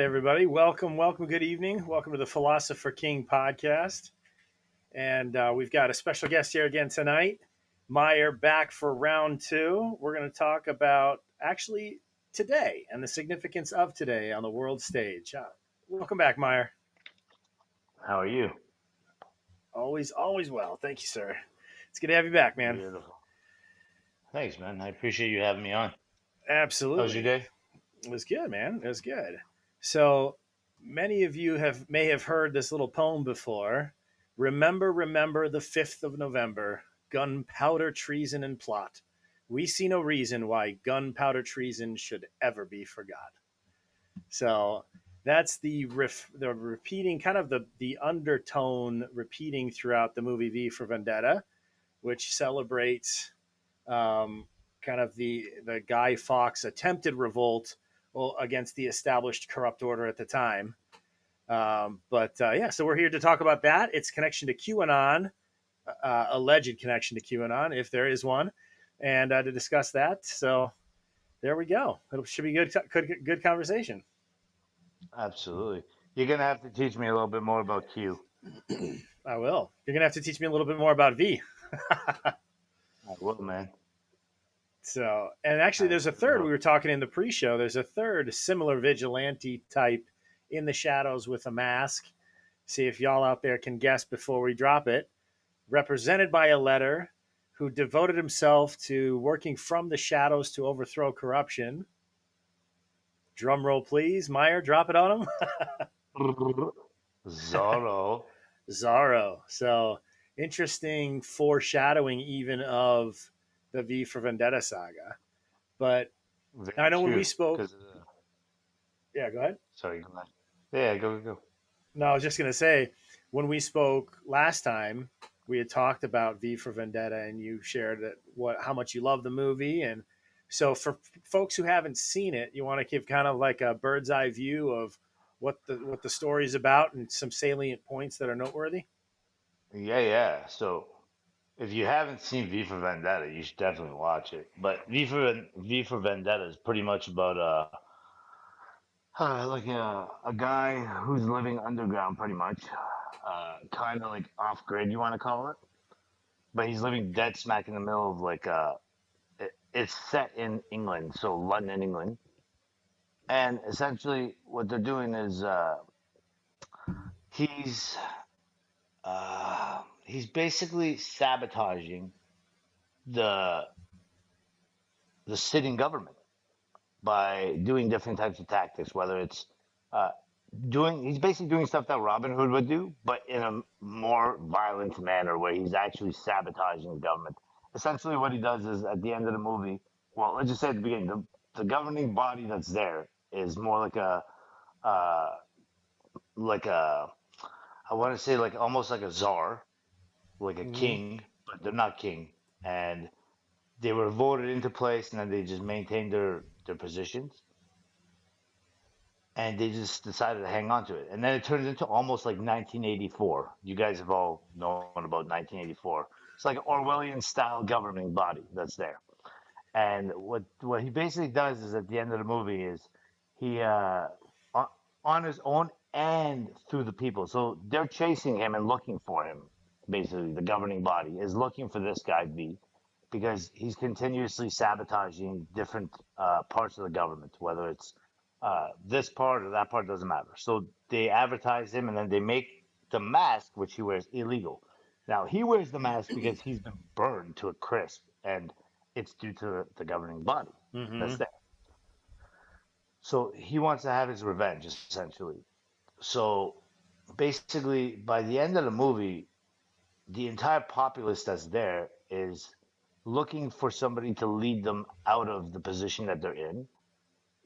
everybody. Welcome. Good evening. Welcome to the Philosopher King podcast. And we've got a special guest here again tonight, Myer, back for round two. We're going to talk about actually today and the significance of today on the world stage. Welcome back, Myer. How are you? Always well. Thank you, sir. It's good to have you back, man. Beautiful. Thanks, man. I appreciate you having me on. How was your Absolutely. day? It was good, man. It was good. So many of you may have heard this little poem before. Remember the 5th of November, gunpowder treason and plot. We see no reason why gunpowder treason should ever be forgot. So that's the repeating kind of the undertone repeating throughout the movie V for Vendetta, which celebrates kind of the Guy Fawkes attempted revolt against the established corrupt order at the time. But so we're here to talk about that. Its connection to QAnon, alleged connection to QAnon, if there is one, and to discuss that. So there we go. It should be good conversation. Absolutely. You're gonna have to teach me a little bit more about Q. I will. You're gonna have to teach me a little bit more about V. I will, man. So, and actually, I there's a will. third. We were talking in the pre-show. There's a third similar vigilante type in the shadows with a mask. See if y'all out there can guess before we drop it. Represented by a letter, who devoted himself to working from the shadows to overthrow corruption. Drum roll, please. Myer, drop it on him. Zorro. Zorro. So interesting foreshadowing even of the V for Vendetta saga. But I Very know when we true. spoke. Because Yeah, go ahead. sorry, go ahead. Yeah, go. No, I was just gonna say when we spoke last time, we had talked about V for Vendetta, and you shared that how much you love the movie, and so for folks who haven't seen it, you want to give kind of like a bird's eye view of what the story is about and some salient points that are noteworthy. Yeah. So if you haven't seen V for Vendetta, you should definitely watch it. But V for Vendetta is pretty much about like a guy who's living underground, pretty much, kind of like off grid, you want to call it. But he's living dead smack in the middle of like it's set in England, so London, England, and essentially what they're doing is he's he's basically sabotaging the the sitting government by doing different types of tactics, whether it's uh, doing he's basically doing stuff that Robin Hood would do, but in a more violent manner where he's actually sabotaging the government. Essentially, what he does is at the end of the movie, well, let's just say at the beginning, the governing body that's there is more uh, like a, I want to say like almost like a czar, like a Mm-hmm. king, but they're not king, and they were voted into place, and then they just maintained their positions and they just decided to hang on to it. And then it turns into almost like 1984. You guys have all known about 1984. It's like an Orwellian style governing body that's there. And what he basically does is at the end of the movie is he on, on his own and through the people. So they're chasing him and looking for him. Basically, the governing body is looking for this guy V because he's continuously sabotaging different parts of the government, whether it's this part or that part doesn't matter. So they advertise him and then they make the mask, which he wears, illegal. Now he wears the mask because he's been burned to a crisp, and it's due to the governing body Mm-hmm. that's there. So he wants to have his revenge, essentially. So basically, by the end of the movie, the entire populace that's there is looking for somebody to lead them out of the position that they're in,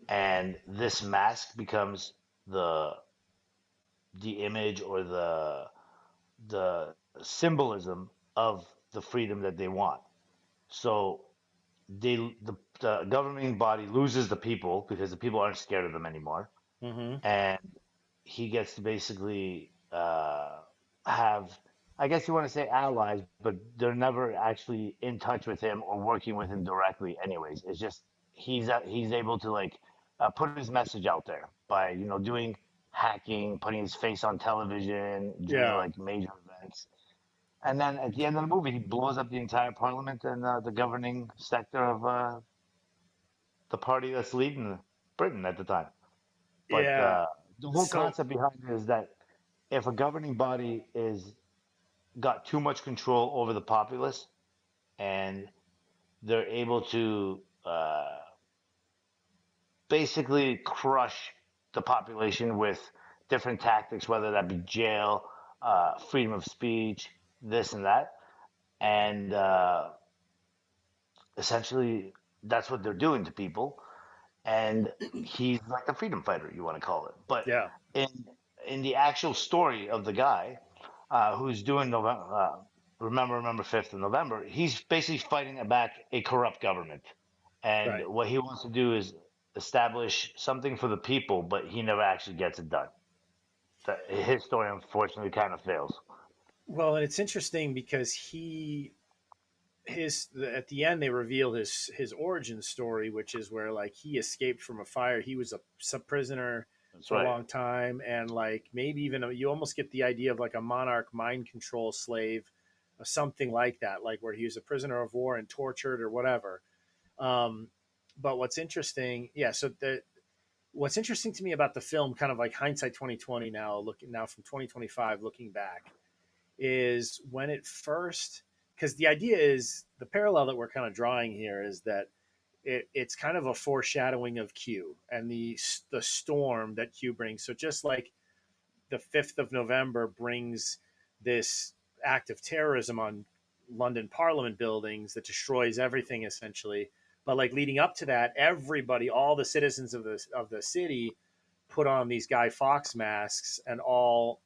and this mask becomes the the image or the symbolism of the freedom that they want. So the governing body loses the people because the people aren't scared of them anymore, Mm-hmm. and he gets to basically have, I guess you want to say allies, but they're never actually in touch with him or working with him directly. Anyways, it's just he's able to like put his message out there by doing hacking, putting his face on television, doing Yeah, like major events. And then at the end of the movie, he blows up the entire parliament and the governing sector of the party that's leading Britain at the time. But yeah. the whole So concept behind it is that if a governing body is got too much control over the populace and they're able to basically crush the population with different tactics, whether that be jail, freedom of speech, this and that, and essentially that's what they're doing to people. And he's like a freedom fighter, you want to call it. But yeah, in in the actual story of the guy who's doing November, remember 5th of November, he's basically fighting back a corrupt government. And right. what he wants to do is establish something for the people, but he never actually gets it done. His story, unfortunately, kind of fails. Well, and it's interesting because at the end they reveal his origin story, which is where like he escaped from a fire. He was a sub prisoner That's for a right. long time, and like maybe even you almost get the idea of like a monarch mind control slave, or something like that, like where he was a prisoner of war and tortured or whatever. Um, but what's interesting, yeah. So what's interesting to me about the film, kind of like hindsight 2020 now, looking now from 2025, looking back, is when it first, because the idea is the parallel that we're kind of drawing here is that it's kind of a foreshadowing of Q and the storm that Q brings. So just like the 5th of November brings this act of terrorism on London Parliament buildings that destroys everything essentially. But like leading up to that, everybody, all the citizens of the city, put on these Guy Fawkes masks and all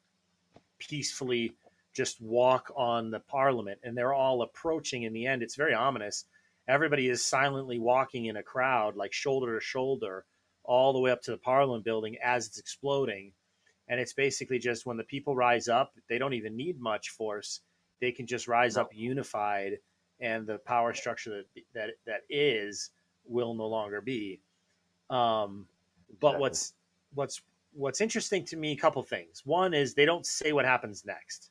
peacefully just walk on the Parliament, and they're all approaching. In the end, it's very ominous. Everybody is silently walking in a crowd, like shoulder to shoulder, all the way up to the Parliament building as it's exploding, and it's basically just when the people rise up, they don't even need much force. They can just rise up No, unified, and the power structure that is will no longer be. Um, but exactly. what's what's interesting to me, a couple things. One is they don't say what happens next.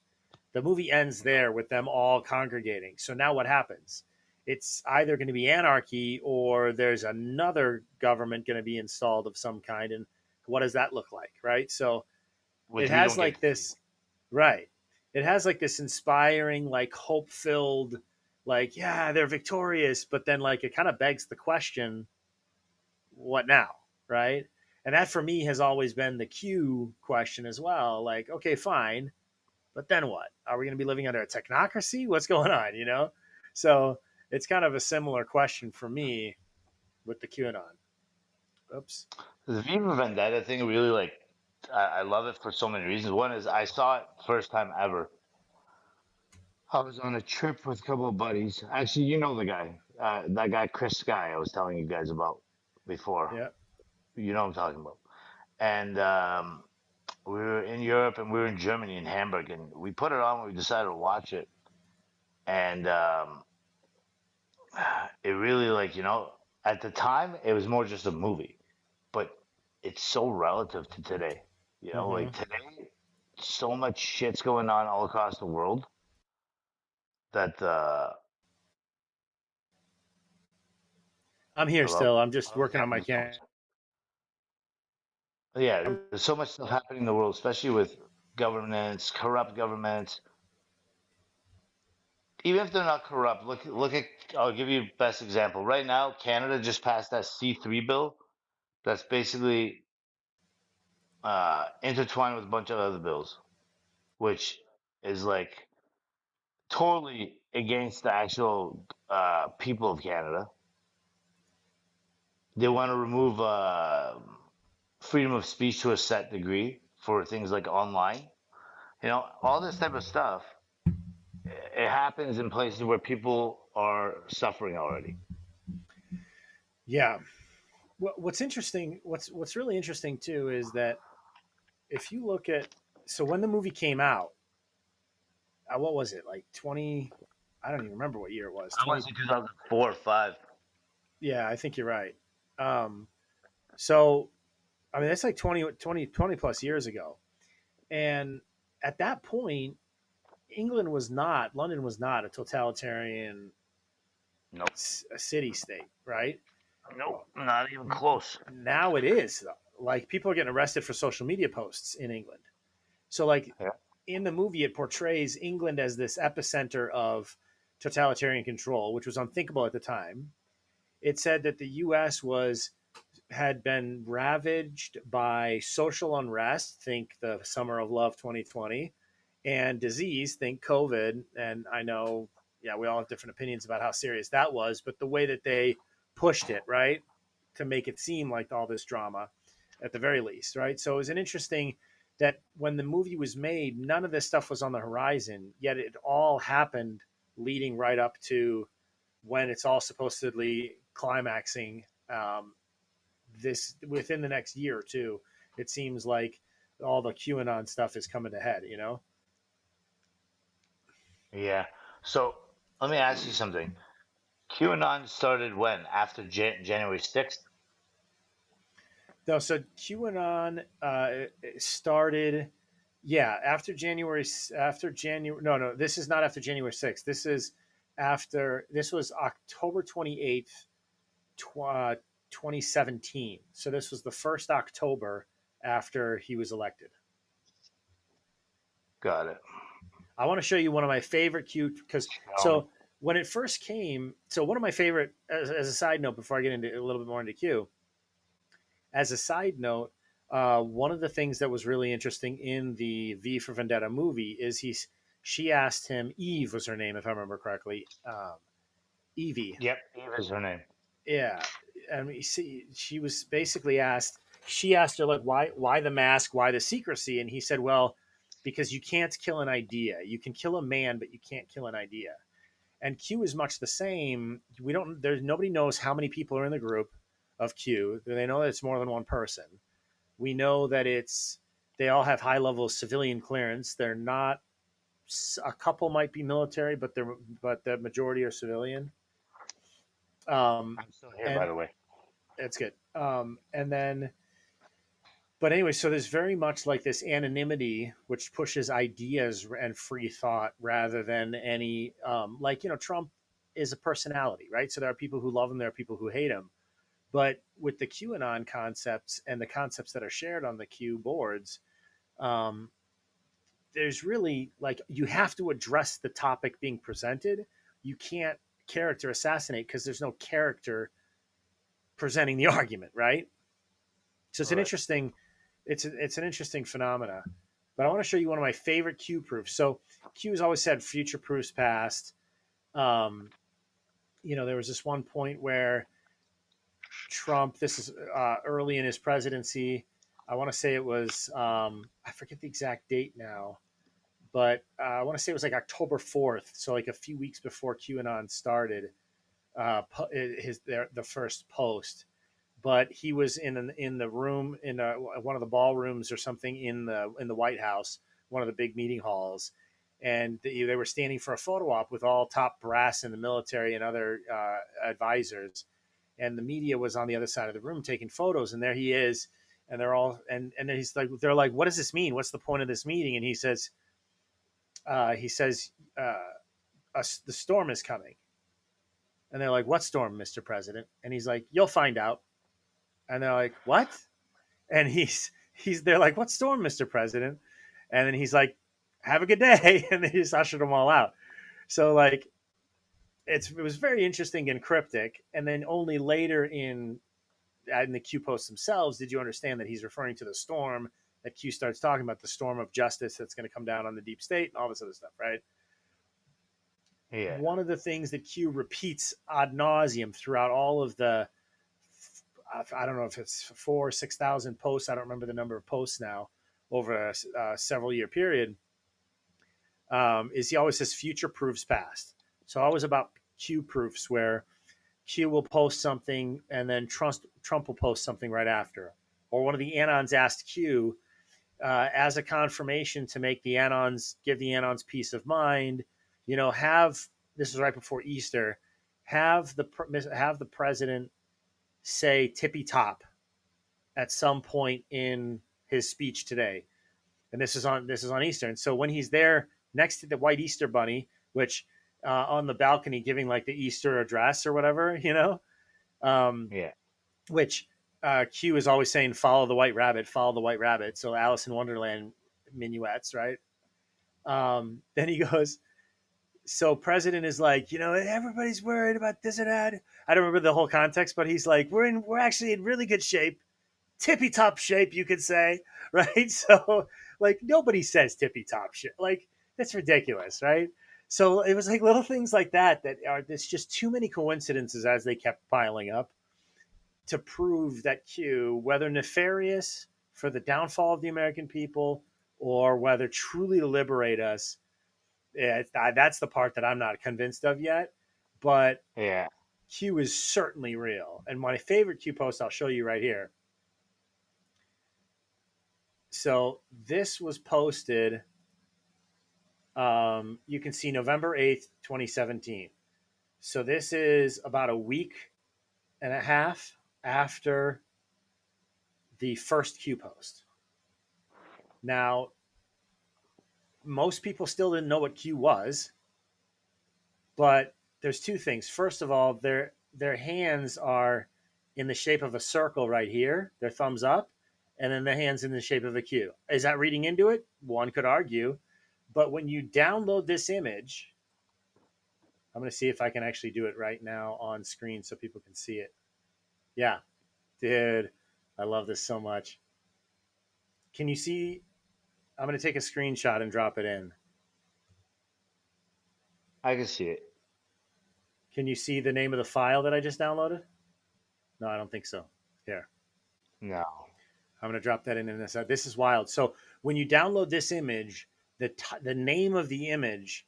The movie ends No. there with them all congregating. So now what happens? It's either going to be anarchy or there's another government going to be installed of some kind. And what does that look like? Right. So it Which we has don't get like to see. this, right. It has like this inspiring, like hope filled, like, yeah, they're victorious. But then, like, it kind of begs the question, what now? Right. And that for me has always been the Q question as well. Like, okay, fine. But then what? Are we going to be living under a technocracy? What's going on? So it's kind of a similar question for me with the QAnon. Oops. The V for Vendetta thing really like I love it for so many reasons. One is I saw it first time ever. I was on a trip with a couple of buddies. Actually, you know the guy, that guy Chris Sky I was telling you guys about before. Yeah. You know what I'm talking about. And we were in Europe and we were in Germany in Hamburg, and we put it on. We decided to watch it, and it really like at the time it was more just a movie, but it's so relative to today. Mm-hmm. Like today, so much shit's going on all across the world that I'm here hello, still. I'm just oh working yeah, on my there's so camera. much. Yeah, there's so much stuff happening in the world, especially with governments, corrupt governments. Even if they're not corrupt, look at. I'll give you best example. Right now, Canada just passed that C3 bill. That's basically intertwined with a bunch of other bills, which is like totally against the actual people of Canada. They want to remove freedom of speech to a set degree for things like online. All this type of stuff. It happens in places where people are suffering already. Yeah. What's interesting, what's really interesting too, is that if you look at, so when the movie came out, what was it, like 20? I don't even remember what year it was. I want 20. to say 2004 or 5. Yeah, I think you're right. Um, So, I mean, that's like 20 plus years ago. And at that point, London was not a totalitarian Nope. city state, right? Nope. Well, Not even close. now it is. Like people are getting arrested for social media posts in England. So, like Yeah. in the movie, it portrays England as this epicenter of totalitarian control, which was unthinkable at the time. It said that the U.S. was had been ravaged by social unrest, think the Summer of Love 2020, and disease, think COVID. And I know, yeah, we all have different opinions about how serious that was, but the way that they pushed it, right, to make it seem like all this drama at the very least, right? So it was an interesting that when the movie was made, none of this stuff was on the horizon, yet it all happened leading right up to when it's all supposedly climaxing this within the next year or two. It seems like all the QAnon stuff is coming to head, you know? Yeah. So let me ask you something. QAnon started when? After January 6th? No, so QAnon started, yeah, after January, no, this is not after January 6th. This was October 28th, 2017. So this was the first October after he was elected. Got it. I want to show you one of my favorite Q because Show me. so when it first came, so one of my favorite as a side note before I get into a little bit more into Q, as a side note, one of the things that was really interesting in the V for Vendetta movie is she asked him, Eve was her name if I remember correctly, Evie, Yep. Eve is her name. yeah, and see, she was basically asked. She asked her like, why the mask, why the secrecy, and he said, well, because you can't kill an idea. You can kill a man, but you can't kill an idea. And Q is much the same. We don't. There's nobody knows how many people are in the group of Q. They know that it's more than one person. We know that it's they all have high level of civilian clearance. They're not. A couple might be military, but the majority are civilian. I'm still here, by And the way. it's good. And then, but anyway, so there's very much like this anonymity, which pushes ideas and free thought rather than any, like, Trump is a personality, right? So there are people who love him, there are people who hate him. But with the QAnon concepts and the concepts that are shared on the Q boards, um, there's really like you have to address the topic being presented. You can't character assassinate because there's no character presenting the argument, right? So it's an Right. interesting, it's an interesting phenomena. But I want to show you one of my favorite Q proofs. So Q has always said future proofs past. Um, there was this one point where Trump, this is early in his presidency. I want to say it was, I forget the exact date now, but I want to say it was like October 4th. So like a few weeks before QAnon started the first post. But he was in the room in one of the ballrooms or something in the White House, one of the big meeting halls, and they were standing for a photo op with all top brass in the military and other advisors, and the media was on the other side of the room taking photos, and there he is, and they're all and he's like they're like, what does this mean? What's the point of this meeting? And he says the storm is coming, and they're like, what storm, Mr. President? And he's like, you'll find out. And they're like, what? And they're like, what storm, Mr. President? And then he's like, have a good day. And they just ushered them all out. So like it was very interesting and cryptic. And then only later in the Q posts themselves did you understand that he's referring to the storm that Q starts talking about, the storm of justice that's going to come down on the deep state and all this other stuff, right? Yeah. One of the things that Q repeats ad nauseum throughout all of the, I don't know if it's 6,000 posts. I don't remember the number of posts now over a several year period. Is he always says future proofs past. So always about Q proofs where Q will post something and then Trump will post something right after. Or one of the Anons asked Q as a confirmation to make give the Anons peace of mind. Have this is right before Easter. Have the president say tippy top at some point in his speech today, and this is on Eastern. So when he's there next to the white Easter bunny, which on the balcony giving like the Easter address or whatever, um, Yeah. which Q is always saying, "Follow the white rabbit, follow the white rabbit." So Alice in Wonderland minuets, right? Then he goes, so president is like, everybody's worried about this and that. I don't remember the whole context, but he's like, we're actually in really good shape, tippy top shape, you could say, right? So like nobody says tippy top shit. Like that's ridiculous, right? So it was like little things like that are there's just too many coincidences as they kept piling up to prove that Q, whether nefarious for the downfall of the American people or whether truly to liberate us, that's the part that I'm not convinced of yet. But Yeah. Q is certainly real. And my favorite Q post I'll show you right here. So this was posted. You can see November 8th, 2017. So this is about a week and a half after the first Q post. Now, most people still didn't know what Q was, but there's two things. First of all, their hands are in the shape of a circle right here, their thumbs up, and then the hands in the shape of a Q. Is that reading into it? One could argue. But when you download this image, I'm going to see if I can actually do it right now on screen so people can see it. Yeah, dude, I love this so much. Can you see? I'm going to take a screenshot and drop it in. I can see it. Can you see the name of the file that I just downloaded? No, I don't think so. Here, No. I'm going to drop that in this. This is wild. So when you download this image, the name of the image,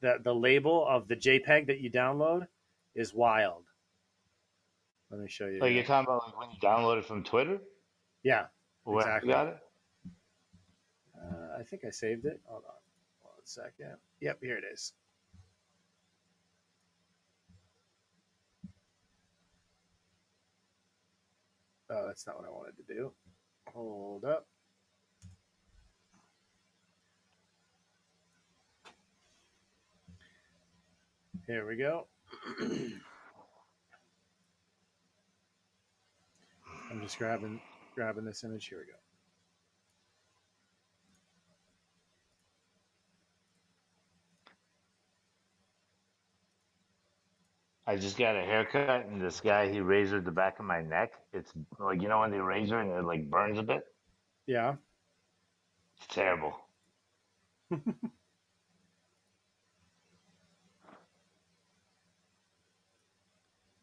the label of the JPEG that you download is wild. Let me show you Like you're here. talking about like when you download it from Twitter Yeah, or wherever you exactly. got it? I think I saved it. Hold on 1 second. Yep, here it is. Oh, that's not what I wanted to do. Hold up. Here we go. I'm just grabbing this image. Here we go. I just got a haircut and this guy he razored the back of my neck. It's like you know when they razor and it like burns a bit? Yeah. It's terrible.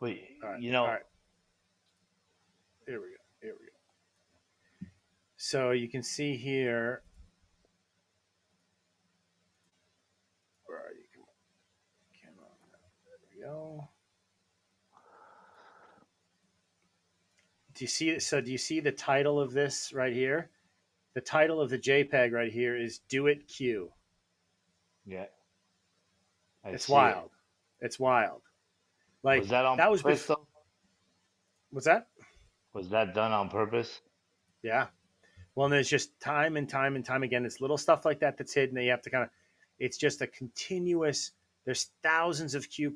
But All right. you All know, right. Here we go. Here we go. So you can see here. Where are you? Come on. Come on. There we go. Do you see it? So do you see the title of this right here? The title of the JPEG right here is "Do It Q." yeah, I It's see it. wild. It's wild. Was Like that on that was purpose before. though? What's that? Was that done on purpose? Yeah. Well, and there's just time and time and time again. It's little stuff like that that's hidden that you have to kind of. It's just a continuous. There's thousands of Q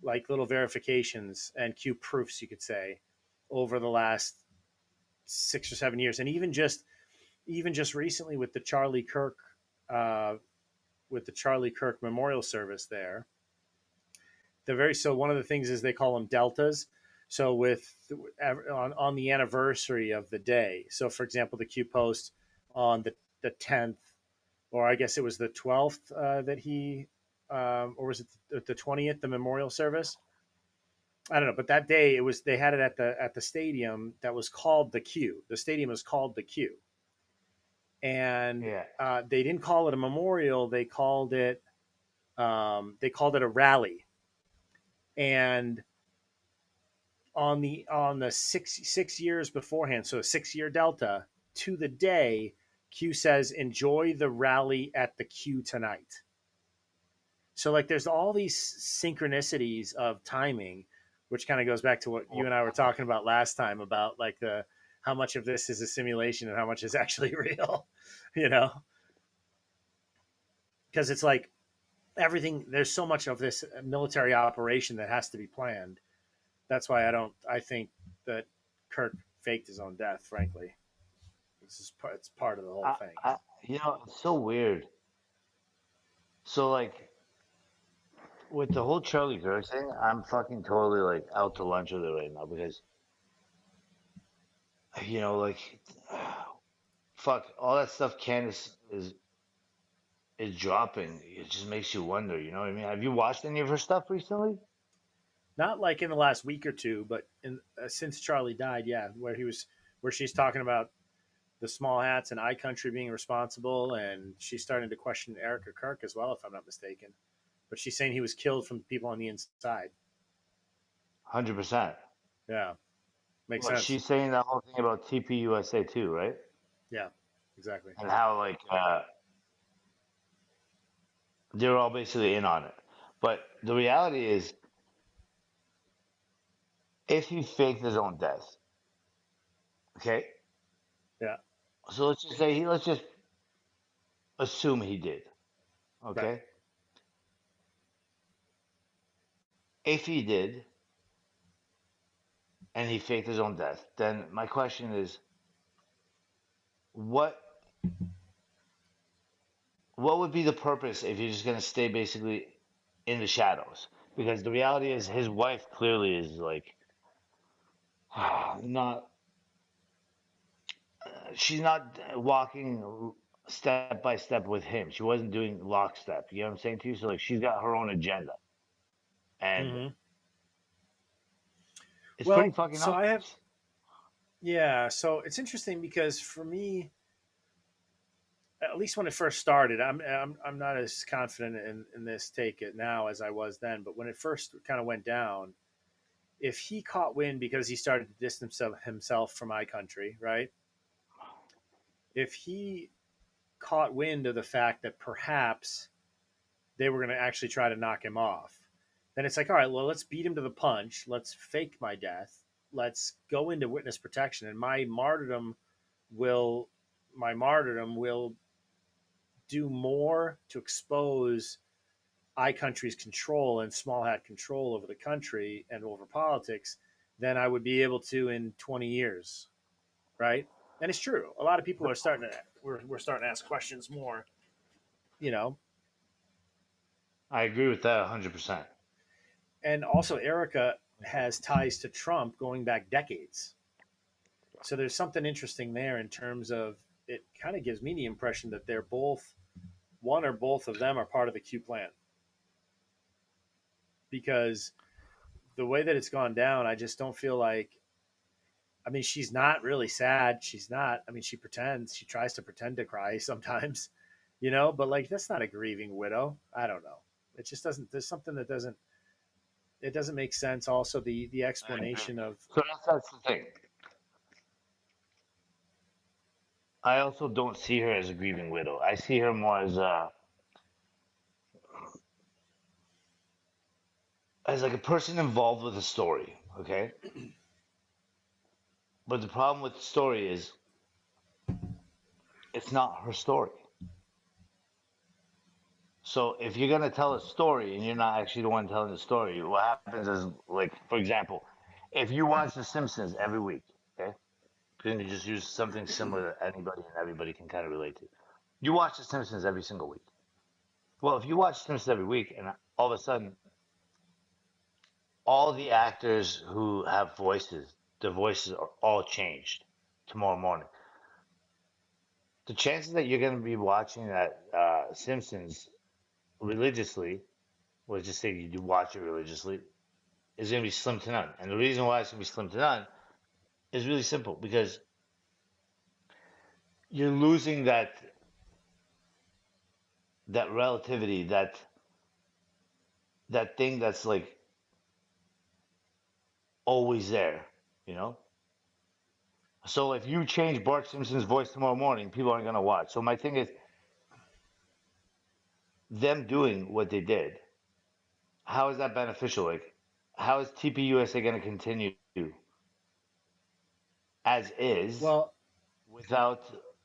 like little verifications and Q proofs, you could say, over the last 6 or 7 years, and even just recently uh, with the Charlie Kirk memorial service there. So one of the things is they call them deltas. So with on the anniversary of the day. So for example, the Q post on the 10th, or I guess it was the 12th that he, or was it the 20th, the memorial service? I don't know, but that day it was they had it at the stadium that was called the Q. The stadium was called the Q, and Yeah, they didn't call it a memorial. They called it a rally, and on the six years beforehand, so a 6 year delta to the day, Q says, "Enjoy the rally at the Q tonight." So like, there's all these synchronicities of timing which kind of goes back to what you Well, and I were talking about last time about like the how much of this is a simulation and how much is actually real, you know? Because it's like everything. There's so much of this military operation that has to be planned. That's why I don't. I think that Kirk faked his own death. Frankly, it's part of the whole I, thing. I, it's so weird. So like with the whole Charlie Kirk thing, I'm fucking totally like out to lunch with it right now because like fuck all that stuff Candace is dropping. It just makes you wonder. You know what I mean? Have you watched any of her stuff recently? Not like in the last week or two, but since Charlie died, yeah, where she's talking about the small hats and I Country being responsible, and she's starting to question Erica Kirk as well, if I'm not mistaken. But she's saying he was killed from people on the inside. 100%. Yeah, makes Well, sense. she's saying that whole thing about TPUSA too, right? Yeah, exactly. And how like they're all basically in on it. But the reality is, if he faked his own death, okay. Yeah, So let's just assume he did, right. okay. If he did and he faked his own death, then my question is, what what would be the purpose if you're just gonna stay basically in the shadows? Because the reality is, his wife clearly is like not she's not walking step by step with him. She wasn't doing lockstep. You know what I'm saying to you? So like she's got her own agenda, and Hmm. it's pretty Well, fucking so I have, obvious. yeah. So it's interesting because for me, at least when it first started, I'm not as confident in this take it now as I was then. But when it first kind of went down, if he caught wind because he started to distance himself from my country, right? If he caught wind of the fact that perhaps they were going to actually try to knock him off, then it's like, all right, well, let's beat him to the punch. Let's fake my death. Let's go into witness protection, and will, my martyrdom will do more to expose I country's control and small hat control over the country and over politics than I would be able to in 20 years, right? And it's true. A lot of people are starting to we're starting to ask questions more, you know. I agree with that 100%. And also Erica has ties to Trump going back decades. So there's something interesting there in terms of it kind of gives me the impression that they're both one or both of them are part of the Q plan because the way that it's gone down, I just don't feel like. I mean, she's not really sad. She's not. I mean, she pretends. She tries to pretend to cry sometimes, But like, that's not a grieving widow. I don't know. It just doesn't. There's something that doesn't. It doesn't make sense. Also, the I agree. explanation of. So that's the thing. I also don't see her as a grieving widow. I see her more as like a person involved with a story. Okay, but the problem with the story is it's not her story. So if you're gonna tell a story and you're not actually the one telling the story, what happens is, like, for example, if you watch The Simpsons every week, okay, can you just use something similar that anybody and everybody can kind of relate to? You watch The Simpsons every single week. Well, if you watch The Simpsons every week and all of a sudden all the actors who have voices, their voices are all changed tomorrow morning, the chances that you're gonna be watching that Simpsons religiously, let's just say you do watch it religiously, is going to be slim to none. And the reason why it's going to be slim to none is really simple because you're losing that relativity, that thing that's like always there, you know? So if you change Bart Simpson's voice tomorrow morning, people aren't going to watch. So my thing is them doing what they did. How is that beneficial? Like how is TPUSA going to continue as is Well, without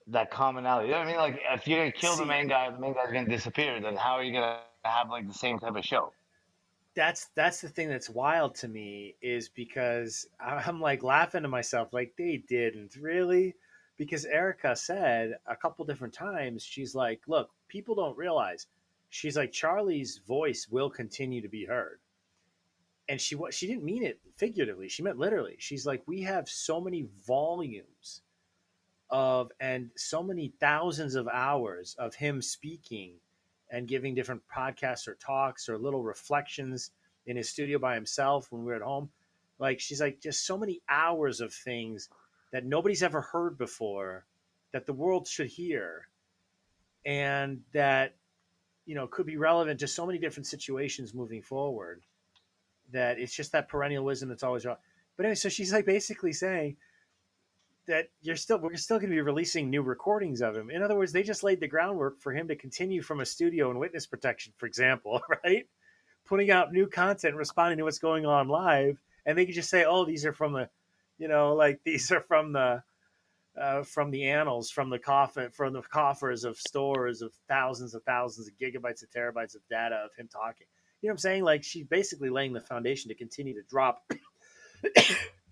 that commonality? You know what I mean? Like, if you're going to kill see, the main guy's going to disappear, then how are you going to have like the same type of show? that's the thing that's wild to me is because I'm like laughing to myself like they didn't really, because Erica said a couple different times she's like, look, people don't realize, she's like, Charlie's voice will continue to be heard. And she didn't mean it figuratively, she meant literally. She's like, we have so many volumes of and so many thousands of hours of him speaking and giving different podcasts or talks or little reflections in his studio by himself when we were at home. Like, she's like, just so many hours of things that nobody's ever heard before that the world should hear, and that, could be relevant to so many different situations moving forward, that it's just that perennial wisdom that's always wrong. But anyway, so she's like basically saying that we're still going to be releasing new recordings of him. In other words, they just laid the groundwork for him to continue from a studio in witness protection, for example, right? Putting out new content, responding to what's going on live, and they could just say, "Oh, these are from the, like these are from the annals, from the coffers of stores of thousands of gigabytes of terabytes of data of him talking." You know what I'm saying? Like, she's basically laying the foundation to continue to drop,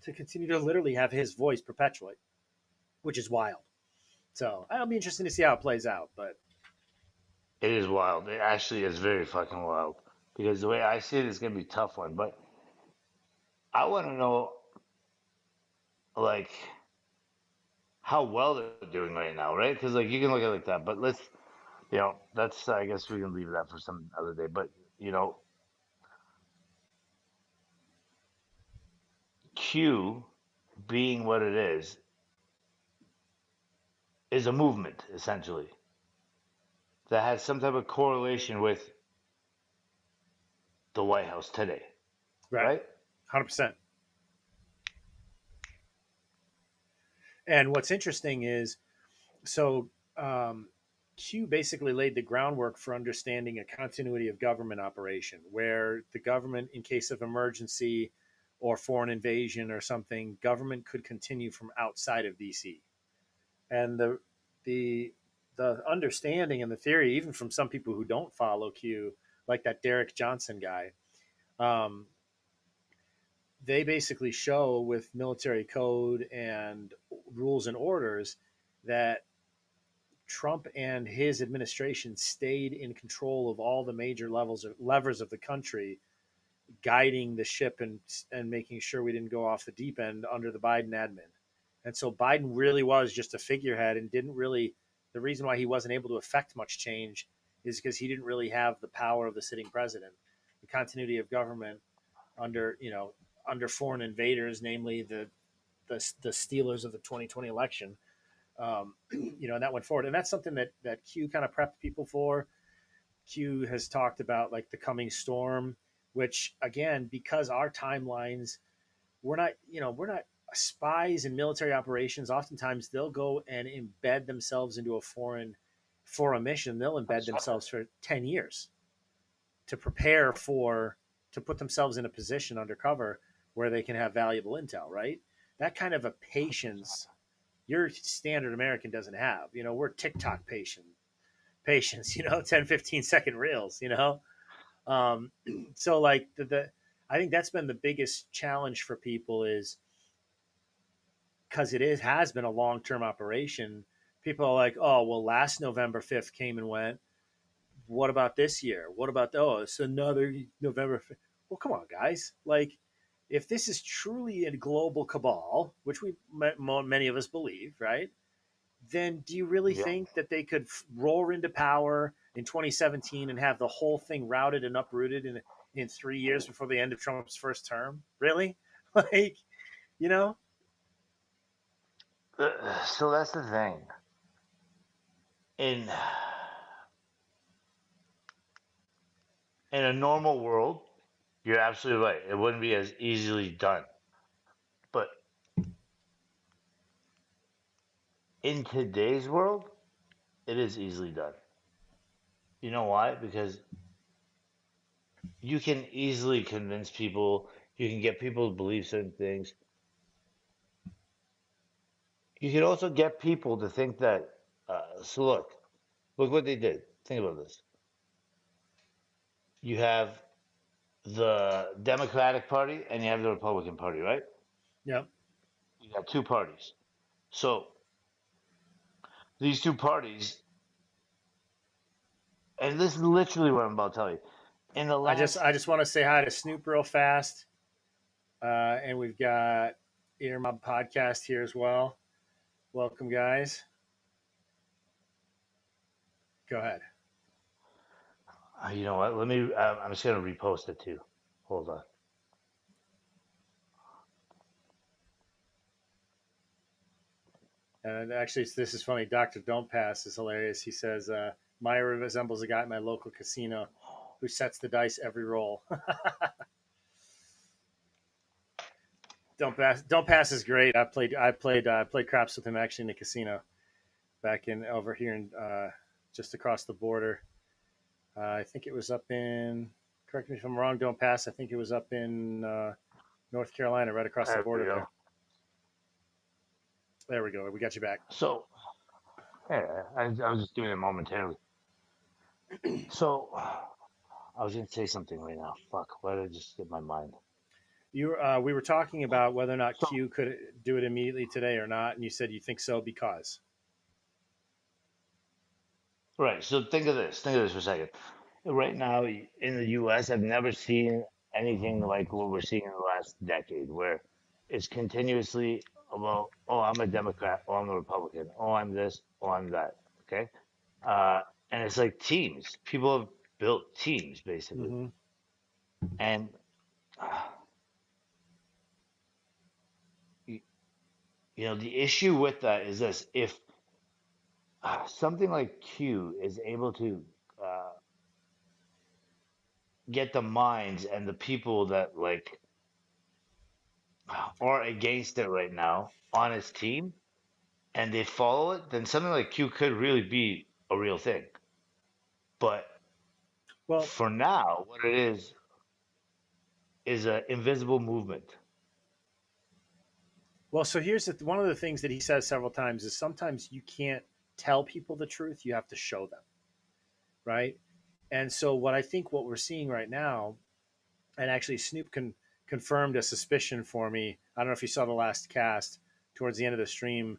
to continue to literally have his voice perpetuate, which is wild. So it'll be interesting to see how it plays out. But It is wild. It actually is very fucking wild because the way I see it is going to be a tough one. But I want to know, like, how well they're doing right now, right? Because like you can look at it like that, but let's, that's I guess we can leave that for some other day. But you know, Q being what it is a movement essentially that has some type of correlation with the White House today, right, right? 100%. And what's interesting is, so um, Q basically laid the groundwork for understanding a continuity of government operation, where the government, in case of emergency or foreign invasion or something, government could continue from outside of DC. And the the understanding and the theory, even from some people who don't follow Q, like that Derek Johnson guy, um, they basically show with military code and rules and orders that Trump and his administration stayed in control of all the major levers of the country, guiding the ship and making sure we didn't go off the deep end under the Biden admin. And so Biden really was just a figurehead and didn't really. The reason why he wasn't able to affect much change is because he didn't really have the power of the sitting president. The continuity of government under under foreign invaders, namely the Steelers of the 2020 election. And that went forward, and that's something that Q kind of prepped people for. Q has talked about like the coming storm, which again, because our timelines, we're not spies in military operations. Oftentimes, they'll go and embed themselves into a for a mission. They'll embed themselves for 10 years to prepare for to put themselves in a position undercover where they can have valuable intel. Right? That kind of a patience your standard American doesn't have. We're TikTok patients, 10, 15-second reels, Um, so like I think that's been the biggest challenge for people is because has been a long-term operation. People are like, oh, well, last November 5th came and went. What about this year? What about, oh, it's another November 5th. Well, come on, guys. Like, if this is truly a global cabal, which many of us believe, right? Then do you really Yeah. think that they could roar into power in 2017 and have the whole thing routed and uprooted in 3 years before the end of Trump's first term? Really? Like, you know? So that's the thing. In in a normal world, you're absolutely right. It wouldn't be as easily done. But in today's world, it is easily done. You know why? Because you can easily convince people. You can get people to believe certain things. You can also get people to think that. So look what they did. Think about this. You have the Democratic Party and you have the Republican Party, right? Yep. You got two parties. So these two parties, and this is literally what I'm about to tell you. In the I last, just want to say hi to Snoop real fast, and we've got Earmob podcast here as well. Welcome, guys. Go ahead. you know what? Let me. I'm just gonna repost it too. Hold on. And actually, this is funny. Doctor Don't Pass is hilarious. He says Myer resembles a guy at my local casino who sets the dice every roll. Don't Pass is great. Played craps with him actually in the casino back in over here in just across the border. I think it was up in. Correct me if I'm wrong. Don't Pass. I think it was up in North Carolina, right across the There we border go. there. There we go. We got you back. So, yeah, I was just doing it momentarily. So, I was gonna say something right now. Fuck, why did I just skip my mind? We were talking about whether or not So, Q could do it immediately today or not, and you said you think so because. right. So think of this. Think of this for a second. Right now in the U.S., I've never seen anything like what we're seeing in the last decade, where it's continuously about, oh, I'm a Democrat, oh, I'm a Republican, oh, I'm this, oh, I'm that. Okay, uh, and it's like teams. People have built teams basically, Mm-hmm. and uh, you, you know the issue with that is this: if something like Q is able to uh, get the minds and the people that like are against it right now on his team and they follow it, then something like Q could really be a real thing. But Well, for now, what it is an invisible movement. so here's one of the things that he says several times is sometimes you can't tell people the truth; you have to show them, right? And so what I think what we're seeing right now, and actually Snoop confirmed a suspicion for me. I don't know if you saw the last cast towards the end of the stream.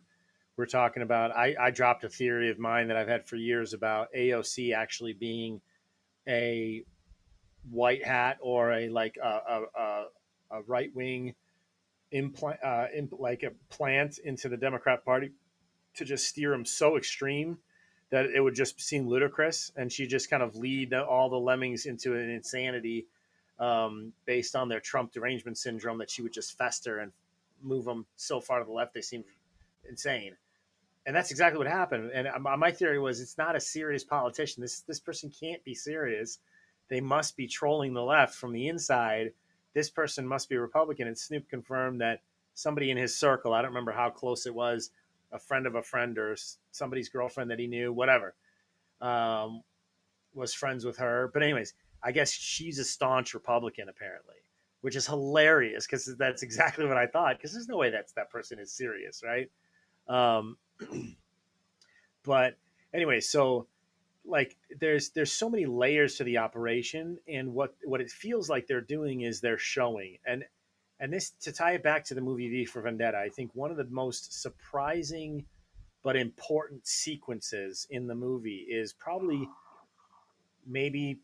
We're talking about. I dropped a theory of mine that I've had for years about AOC actually being a white hat or a like a right wing implant like a plant into the Democrat Party to just steer them so extreme that it would just seem ludicrous, and she just kind of lead all the lemmings into an insanity based on their Trump derangement syndrome that she would just fester and move them so far to the left they seem insane. And that's exactly what happened. And my theory was it's not a serious politician. This person can't be serious. They must be trolling the left from the inside. This person must be a Republican. And Snoop confirmed that somebody in his circle, I don't remember how close it was, a friend of a friend or somebody's girlfriend that he knew, whatever, um, was friends with her. But anyways, I guess she's a staunch Republican apparently, which is hilarious because that's exactly what I thought. Because there's no way that person is serious, right? Um, but anyway, so like there's so many layers to the operation, and what it feels like they're doing is they're showing, and this to tie it back to the movie V for Vendetta. I think one of the most surprising but important sequences in the movie is probably maybe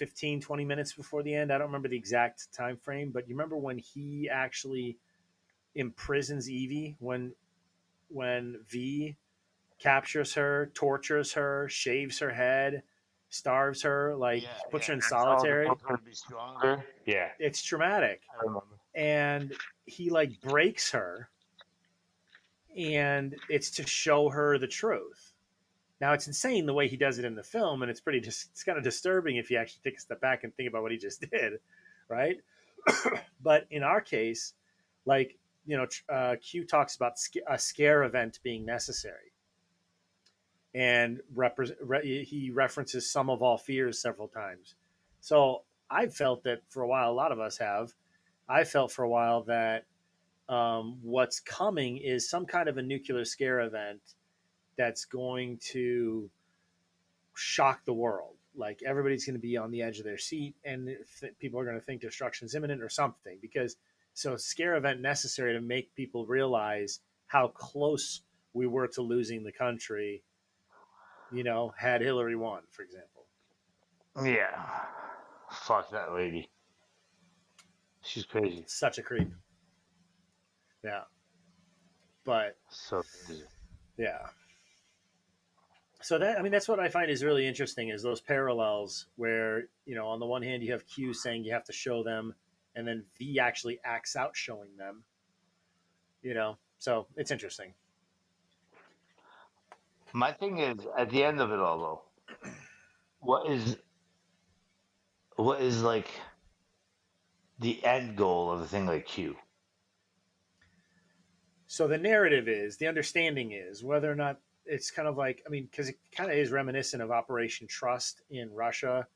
15-20 minutes before the end. I don't remember the exact time frame, but you remember when he actually imprisons Evie when V captures her, tortures her, shaves her head, starves her, like Yeah, puts yeah. her in That's all to solitary. make her be stronger. Yeah, It's traumatic. I remember. And he like breaks her, and it's to show her the truth. Now it's insane the way he does it in the film, and it's kind of disturbing if you actually take a step back and think about what he just did, right? But in our case, like Q talks about a scare event being necessary, and he references some of all fears several times. So I've felt that for a while, a lot of us have. I felt for a while that what's coming is some kind of a nuclear scare event that's going to shock the world. Like everybody's going to be on the edge of their seat, and people are going to think destruction's imminent or something. Because so scare event necessary to make people realize how close we were to losing the country. Had Hillary won, for example. Yeah. Fuck that lady. She's crazy. Such a creep. Yeah, but So crazy. yeah. So that that's what I find is really interesting is those parallels where on the one hand you have Q saying you have to show them, and then V actually acts out showing them. So it's interesting. My thing is, at the end of it all, though, what is what is like the end goal of a thing like Q? So the narrative is the understanding is whether or not it's kind of like because it kind of is reminiscent of Operation Trust in Russia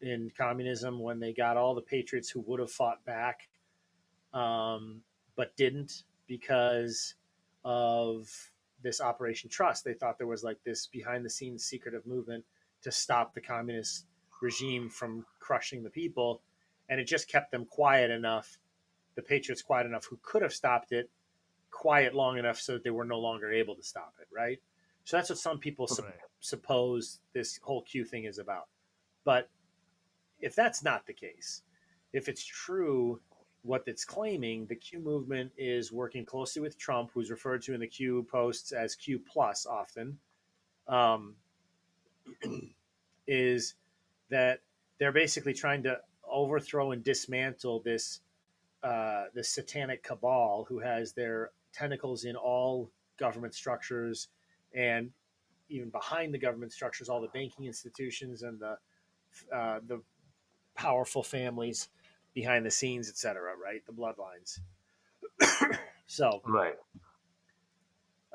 in communism when they got all the patriots who would have fought back um, but didn't because of this Operation Trust. They thought there was like this behind the scenes secretive movement to stop the communist regime from crushing the people. And it just kept them quiet enough, the Patriots quiet enough who could have stopped it, quiet long enough so that they were no longer able to stop it, right? So that's what some people Right. suppose this whole Q thing is about. But if that's not the case, if it's true what it's claiming, the Q movement is working closely with Trump, who's referred to in the Q posts as Q plus often, um, is that they're basically trying to overthrow and dismantle this satanic cabal who has their tentacles in all government structures and even behind the government structures, all the banking institutions and the powerful families behind the scenes, etc. Right, the bloodlines. So, Right.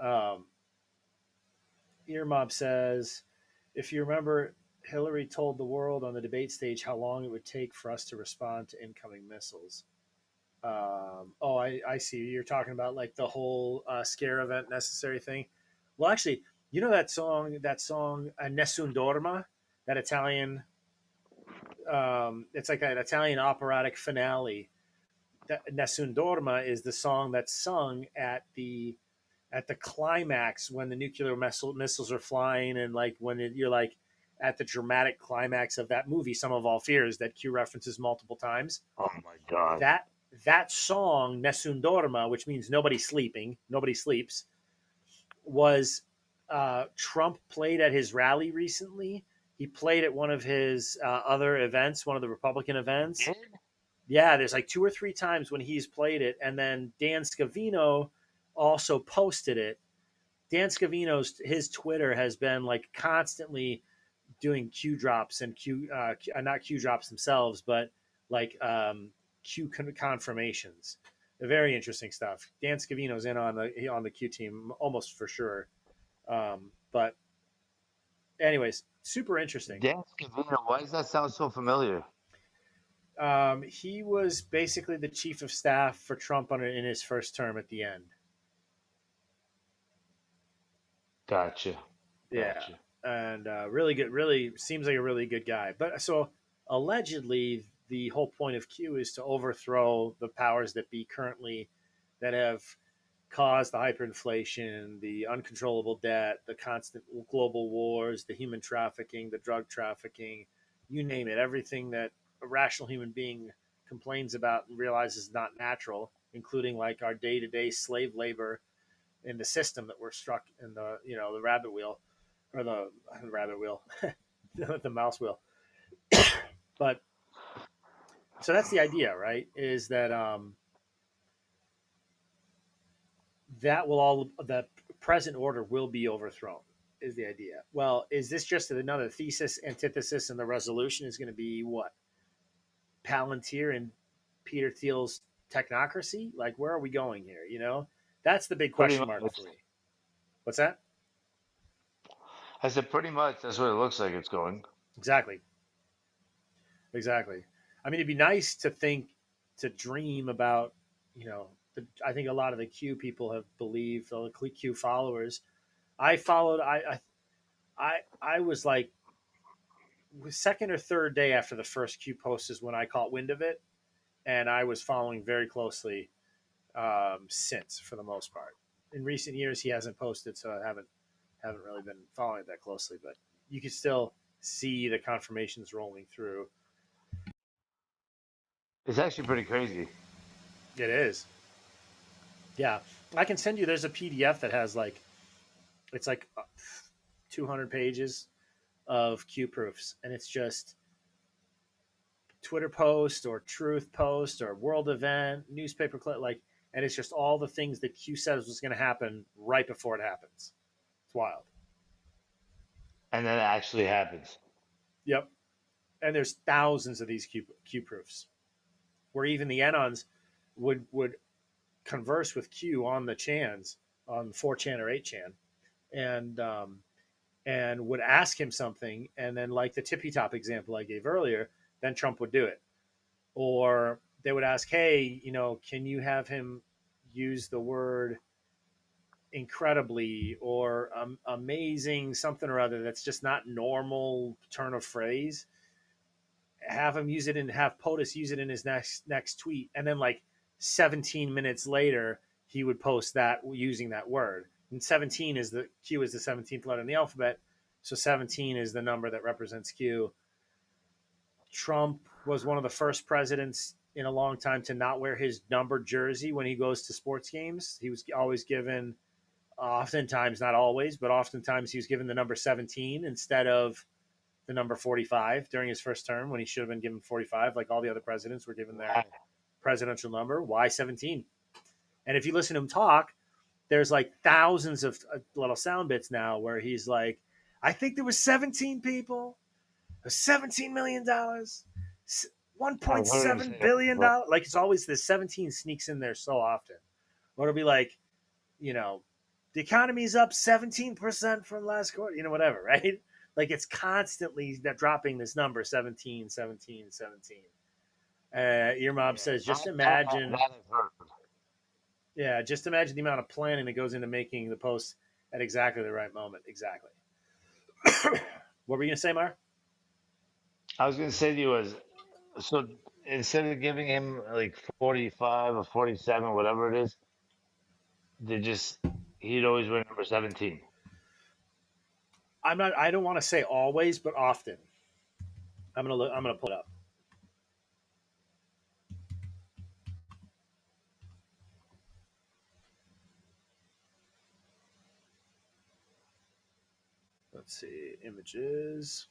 um, Earmob says, if you remember, Hillary told the world on the debate stage how long it would take for us to respond to incoming missiles. Oh, I see. You're talking about like the whole scare event necessary thing. Well, actually, that song Nessun Dorma, that Italian, it's like an Italian operatic finale. That Nessun Dorma is the song that's sung at the climax when the nuclear missiles are flying, and like when you're like at the dramatic climax of that movie, Some of All Fears, that Q references multiple times. Oh my god. That that song Nessun Dorma, which means nobody sleeps, was Trump played at his rally recently. He played at one of his other events, one of the Republican He events. did? Yeah, there's like two or three times when he's played it, and then Dan Scavino also posted it. Dan Scavino's his Twitter has been like constantly doing Q drops and not Q drops themselves, but like Q confirmations. Very interesting stuff. Dan Scavino's in on the Q team almost for sure. But anyways, super interesting. Dan Scavino, why does that sound so familiar? He was basically the chief of staff for Trump in his first term at the end. Gotcha. Yeah, Gotcha. and really good. Really seems like a really good guy. But so allegedly, the whole point of Q is to overthrow the powers that be currently that have caused the hyperinflation, the uncontrollable debt, the constant global wars, the human trafficking, the drug trafficking, you name it. Everything that a rational human being complains about and realizes is not natural, including like our day-to-day slave labor in the system that we're stuck in the rabbit wheel or the rabbit wheel, the mouse wheel. But so that's the idea, right? Is that that will all the present order will be overthrown. Is the idea? Well, is this just another thesis, antithesis, and the resolution is going to be what Palantir and Peter Thiel's technocracy? Like, where are we going here? That's the big Pretty question mark much. for me. What's that? I said pretty much that's what it looks like it's going. Exactly. Exactly. I mean, it'd be nice to think to dream about, I think a lot of the Q people have believed, the Q followers. I followed. I was like second or third day after the first Q post is when I caught wind of it, and I was following very closely since, for the most part. In recent years, he hasn't posted, so I haven't really been following it that closely. But you can still see the confirmations rolling through. It's actually pretty crazy. It is, yeah. I can send you. There's a PDF that has like it's like 200 pages of Q proofs, and it's just Twitter post or truth post or world event, newspaper clip, like, and it's just all the things that Q says was going to happen right before it happens. It's wild. And then it actually happens. Yep. And there's thousands of these Q proofs where even the Anons would converse with Q on the chans on 4chan or 8chan and would ask him something, and then like the tippy top example I gave earlier, then Trump would do it. Or they would ask, hey, can you have him use the word incredibly or amazing something or other that's just not normal turn of phrase, have him use it and have POTUS use it in his next tweet, and then like 17 minutes later he would post that using that word. And 17 is the Q is the 17th letter in the alphabet, so 17 is the number that represents Q. Trump was one of the first presidents in a long time to not wear his numbered jersey when he goes to sports games. He was always given, oftentimes, not always, but oftentimes he was given the number 17 instead of the number 45 during his first term when he should have been given 45, like all the other presidents were given their Why? presidential number. Why 17? And if you listen to him talk, there's like thousands of little sound bits now where he's like, I think there was 17 people, $17 million, I've heard him say that before. $1.7 billion. Like it's always the 17 sneaks in there so often. Or it'll be like, you know, the economy's up 17% from last quarter, whatever, right? Like it's constantly dropping this number 17, 17, 17. Your mom Yeah, says, just that imagine, I've heard. yeah, just imagine the amount of planning that goes into making the post at exactly the right moment. Exactly. What were you going to say, Mar? I was gonna say to you was so instead of giving him like 45 or 47, whatever it is, they just he'd always wear number 17. I don't want to say always, but often. I'm gonna pull it up. Let's see, images.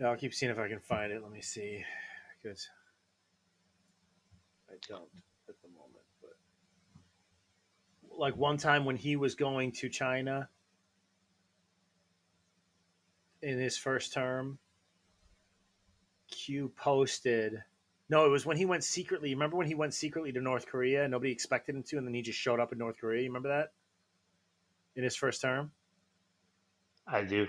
I'll keep seeing if I can find it. Let me see, because I don't at the moment. But like one time when he was going to China in his first term, Q posted. No, it was when he went secretly. Remember when he went secretly to North Korea? Nobody expected him to, and then he just showed up in North Korea. You remember that in his first term? I do.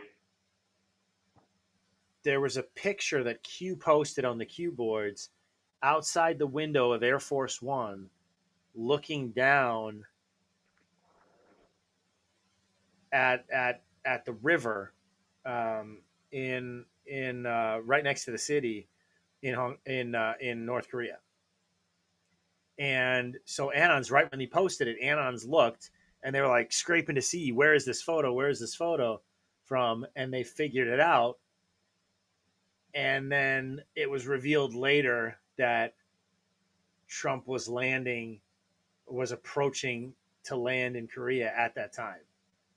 There was a picture that Q posted on the Q boards outside the window of Air Force One, looking down at the river in right next to the city in North Korea. And so Anons, right when he posted it, Anons looked and they were like scraping to see where is this photo, where is this photo from, and they figured it out. And then it was revealed later that Trump was approaching to land in Korea at that time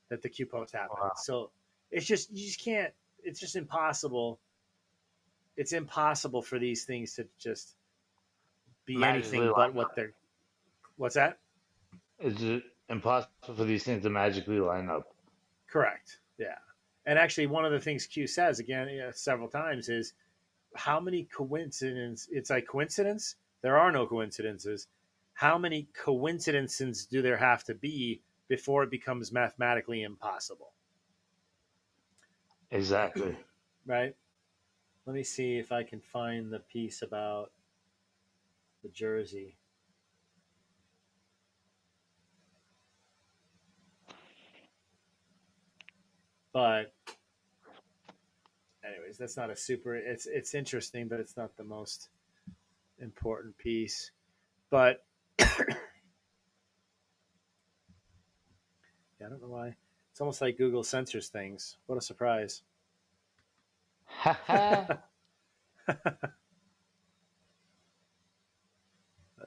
that the Q post happened. Wow. So it's just you just can't. It's just impossible. It's impossible for these things to just be Magically anything but line what up. they're. What's that? It's just impossible for these things to magically line up. Correct. Yeah. And actually, one of the things Q says again several times is how many coincidences. It's like coincidence. There are no coincidences. How many coincidences do there have to be before it becomes mathematically impossible? Exactly. Right? Let me see if I can find the piece about the jersey. But anyways, that's not a super. It's interesting, but it's not the most important piece. But yeah, I don't know why. It's almost like Google censors things. What a surprise. Let's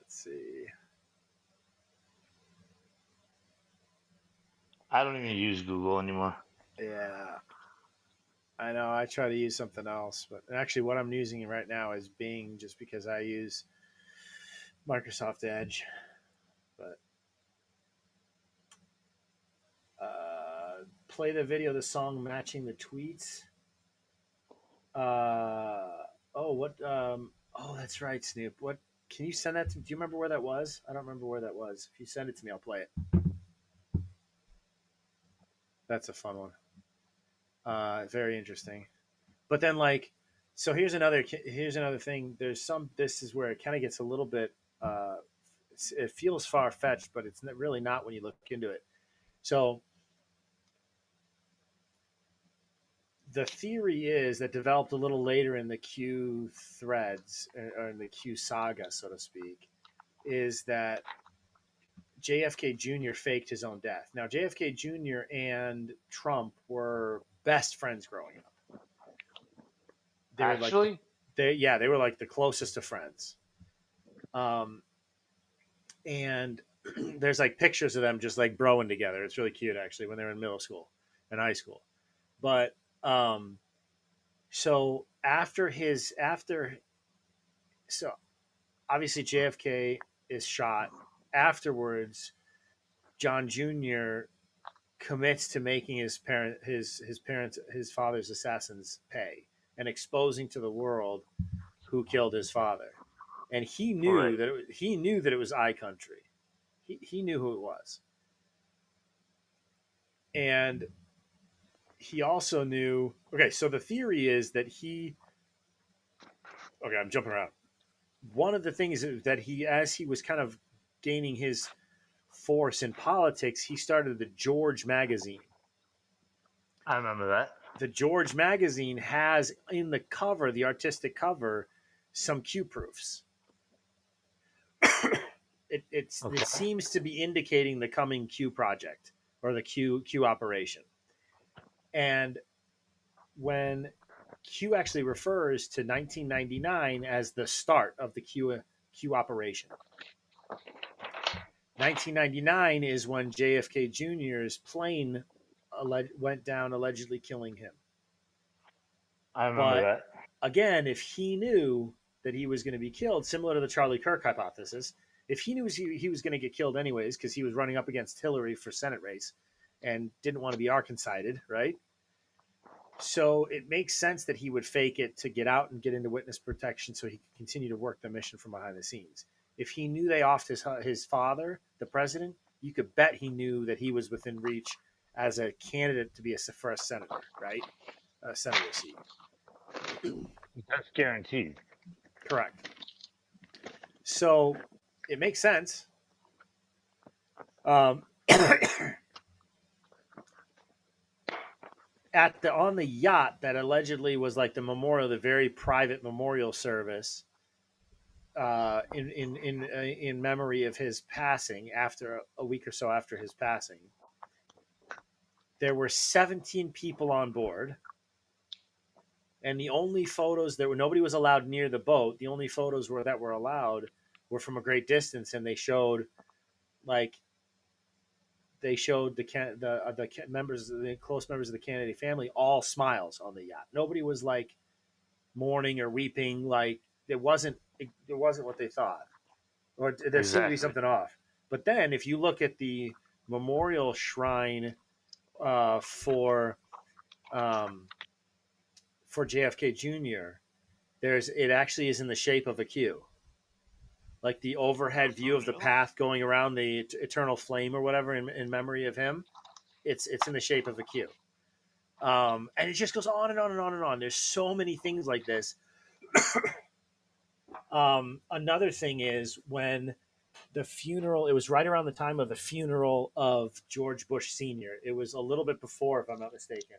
see. I don't even use Google anymore. Yeah, I know. I try to use something else, but actually, what I'm using right now is Bing, just because I use Microsoft Edge. But play the video, the song matching the tweets. Oh, what? Oh, that's right, Snoop. What? Can you send that to me? Do you remember where that was? I don't remember where that was. If you send it to me, I'll play it. That's a fun one. Very interesting. But then, like, so here's another thing. There's some. This is where it kind of gets a little bit. It feels far fetched, but it's really not when you look into it. So the theory is that developed a little later in the Q threads or in the Q saga, so to speak, is that JFK Jr. faked his own death. Now, JFK Jr. and Trump were best friends growing up. They were like Actually, they were like the closest of friends. Um, and there's like pictures of them just like broing together. It's really cute actually when they're in middle school and high school. But so so obviously JFK is shot. Afterwards, John Jr. commits to making his father's assassins pay and exposing to the world who killed his father. And right. he knew that it was I Country. He knew who it was, and he also knew. Okay, so the theory is that he. Okay, I'm jumping around. One of the things that as he was kind of gaining his force in politics, he started the George magazine. I remember that. The George magazine has in the cover, the artistic cover, some Q proofs. It Okay. seems to be indicating the coming Q project or the Q operation. And when Q actually refers to 1999 as the start of the Q operation. 1999 is when JFK Jr.'s plane went down, allegedly killing him. I remember But that. again, if he knew that he was going to be killed, similar to the Charlie Kirk hypothesis, if he knew he was going to get killed anyways because he was running up against Hillary for Senate race and didn't want to be Arkancided, right? So it makes sense that he would fake it to get out and get into witness protection so he could continue to work the mission from behind the scenes. If he knew they offed his father, the president, you could bet he knew that he was within reach as a candidate to be for a senator, right? A senator seat. That's guaranteed. Correct. So it makes sense. Um, at the on the yacht that allegedly was like the memorial, the very private memorial service in memory of his passing after a week or so after his passing. There were 17 people on board, and the only photos that were nobody was allowed near the boat. The only photos that were allowed were from a great distance, and like they showed the members, the close members of the Kennedy family, all smiles on the yacht. Nobody was like mourning or weeping. Like it wasn't what they thought, or there seemed to be Exactly. something off. But then, if you look at the memorial shrine uh, for um, for JFK Jr., it actually is in the shape of a Q. like the overhead view of the path going around the eternal flame or whatever in memory of him. It's in the shape of a Q. And it just goes on and on and on and on. There's so many things like this. Another thing is when the funeral, it was right around the time of the funeral of George Bush Sr. It was a little bit before, if I'm not mistaken.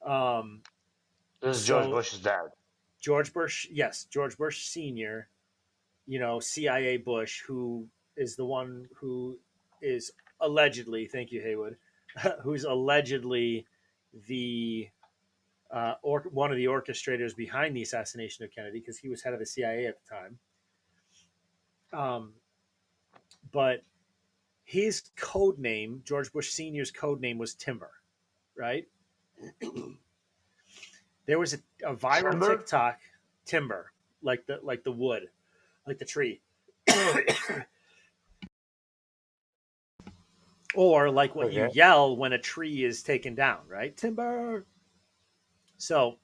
Um, This is George so Bush's dad. George Bush, yes, George Bush Sr., CIA Bush, who is the one who is allegedly, thank you, Haywood, who's allegedly the one of the orchestrators behind the assassination of Kennedy because he was head of the CIA at the time. But his code name, George Bush Sr.'s code name was Timber, right? There was a viral Timber? TikTok, Timber, like the wood, like the tree, or like what you Okay. yell when a tree is taken down, right? Timber. So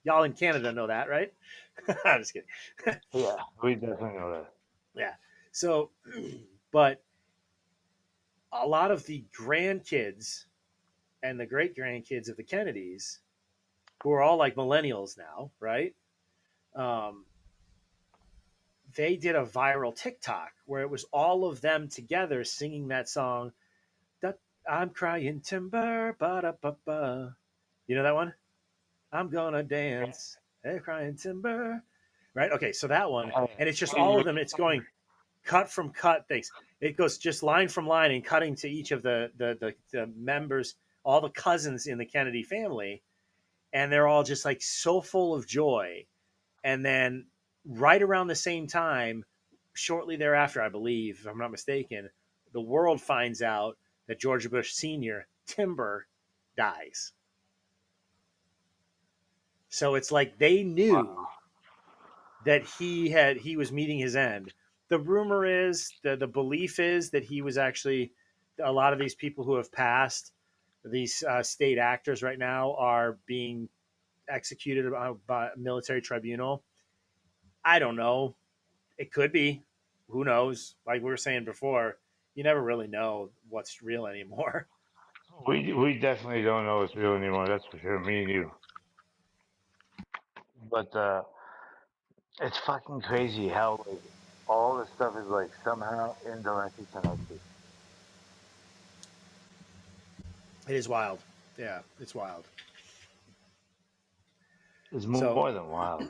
y'all in Canada know that, right? I'm just kidding. Yeah, we definitely know that. Yeah. So, but a lot of the grandkids and the great grandkids of the Kennedys, who are all like millennials now, right? Um, they did a viral TikTok where it was all of them together singing that song. That I'm crying timber, ba da ba ba. You know that one? I'm gonna dance. Hey, crying timber. Right? Okay, so that one, Hey, and it's just we all of really them. It's going cut from cut things. It goes just line from line and cutting to each of the members, all the cousins in the Kennedy family, and they're all just like so full of joy. And then right around the same time, shortly thereafter, I believe, if I'm not mistaken, the world finds out that George Bush Sr. Timber dies. So it's like they knew wow. that he was meeting his end. The rumor is, the belief is that he was actually, a lot of these people who have passed, these state actors right now are being executed by a military tribunal. I don't know. It could be. Who knows? Like we were saying before, you never really know what's real anymore. We definitely don't know what's real anymore. That's for sure. Me and you. But it's fucking crazy how like all this stuff is like somehow indirectly connected. It is wild. Yeah, it's wild. It's So, more than wild.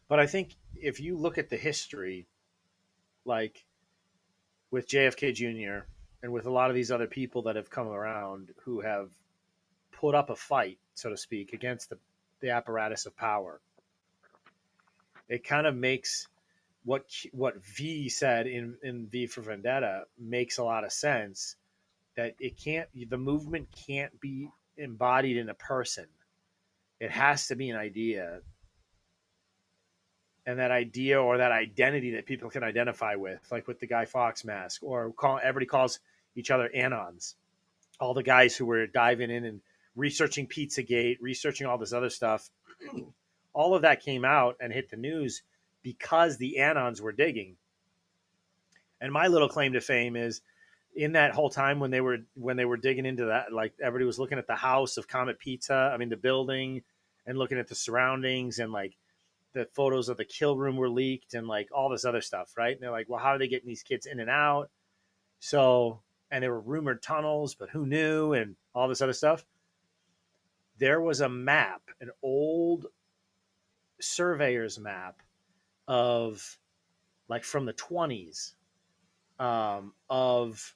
but I think if you look at the history, like with JFK Jr. and with a lot of these other people that have come around who have put up a fight, so to speak, against the apparatus of power, it kind of makes what V said in V for Vendetta makes a lot of sense. That it can't, the movement can't be embodied in a person. It has to be an idea, and that idea or that identity that people can identify with, like with the Guy Fawkes mask, or everybody calls each other anons. All the guys who were diving in and researching Pizzagate, researching all this other stuff, all of that came out and hit the news because the anons were digging. And my little claim to fame is in that whole time when they were digging into that, like everybody was looking at the house of Comet Pizza, I mean the building, and looking at the surroundings, and like the photos of the kill room were leaked and like all this other stuff, right? And they're like, well, how are they getting these kids in and out? So, and there were rumored tunnels, but who knew, and all this other stuff. There was a map, an old surveyor's map of like from the 20s, of,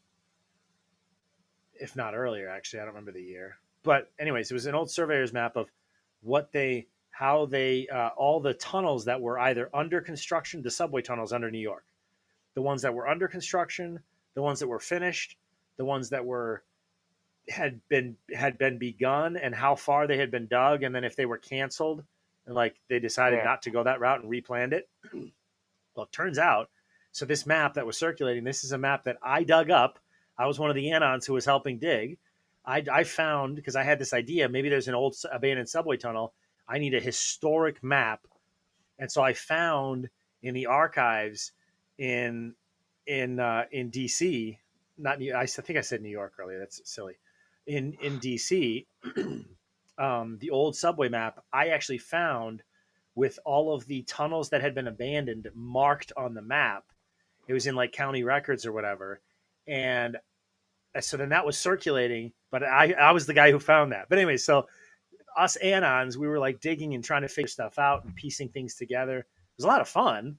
if not earlier, actually, I don't remember the year. But anyways, it was an old surveyor's map of how they, all the tunnels that were either under construction, the subway tunnels under New York, the ones that were under construction, the ones that were finished, the ones that were had been begun, and how far they had been dug, and then if they were canceled, and like they decided Yeah. not to go that route and replanned it. Well, it turns out, so this map that was circulating, this is a map that I dug up. I was one of the anons who was helping dig. I found, because I had this idea, maybe there's an old abandoned subway tunnel. I need a historic map. And so I found in the archives in in DC, not I think I said New York earlier. That's silly. In DC, the old subway map I actually found with all of the tunnels that had been abandoned marked on the map. It was in like county records or whatever, and so then that was circulating. But I was the guy who found that. But anyway, so us anons, we were like digging and trying to figure stuff out and piecing things together. It was a lot of fun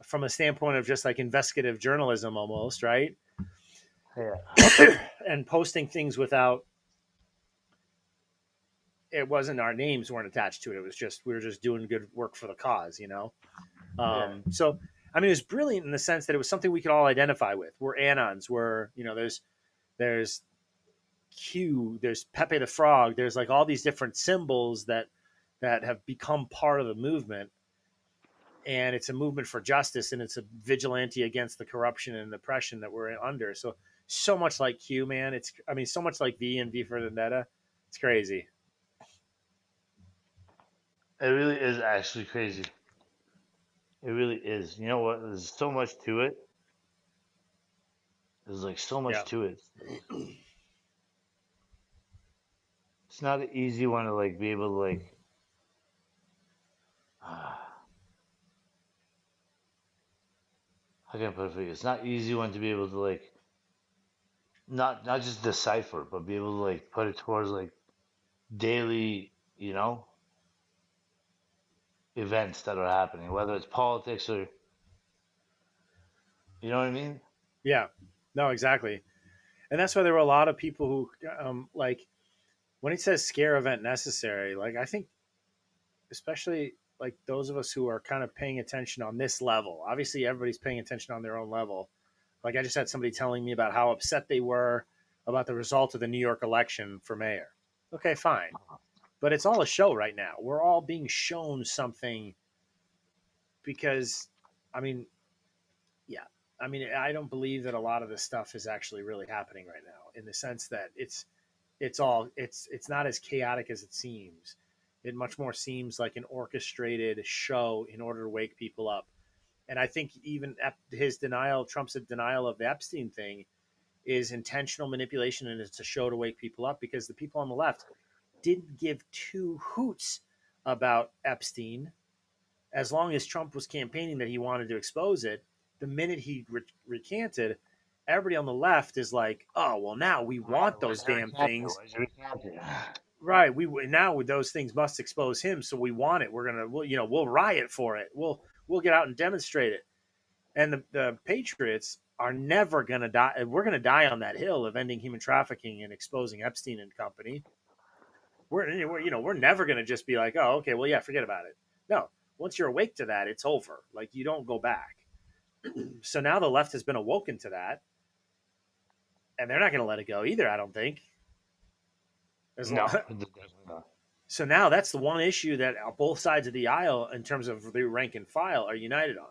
from a standpoint of just like investigative journalism almost, right? Yeah, And posting things without it wasn't our names weren't attached to it. It was just we were just doing good work for the cause, you know. yeah. So I mean, it was brilliant in the sense that it was something we could all identify with. We're anons. We're there's Q, there's Pepe the Frog. There's like all these different symbols that have become part of the movement, and it's a movement for justice, and it's a vigilante against the corruption and oppression that we're under. So so much like Q, man. It's I mean so much like V and V for Vendetta. It's crazy. It really is actually crazy. It really is. You know what? There's so much to it. There's like so much Yeah. to it. It's not an easy one to like be able to like. How can I put it for you? It's not easy one to be able to like not just decipher, but be able to like put it towards like daily, you know, events that are happening, whether it's politics or you know what I mean? Yeah. No, exactly. And that's why there were a lot of people who like when it says scare event necessary, like I think especially like those of us who are kind of paying attention on this level. Obviously everybody's paying attention on their own level. Like I just had somebody telling me about how upset they were about the result of the New York election for mayor. Okay, fine. But it's all a show right now. We're all being shown something because I mean, yeah. I mean, I don't believe that a lot of this stuff is actually really happening right now in the sense that it's not as chaotic as it seems. It much more seems like an orchestrated show in order to wake people up. And I think even his denial, Trump's denial of the Epstein thing, is intentional manipulation and it's a show to wake people up because the people on the left didn't give two hoots about Epstein as long as Trump was campaigning that he wanted to expose it. The minute he recanted, everybody on the left is like, "Oh, well, now we Right. want those Where's your damn recanter? things." Where's your recanter? Right. We now those things must expose him, so we want it. We'll riot for it. We'll get out and demonstrate it. And the Patriots are never gonna die. We're gonna die on that hill of ending human trafficking and exposing Epstein and company. We're never gonna just be like, oh, okay, well, yeah, forget about it. No, once you're awake to that, it's over. Like you don't go back. So now the left has been awoken to that, and they're not gonna let it go either. I don't think. As long, No, definitely not. so now that's the one issue that both sides of the aisle, in terms of the rank and file, are united on.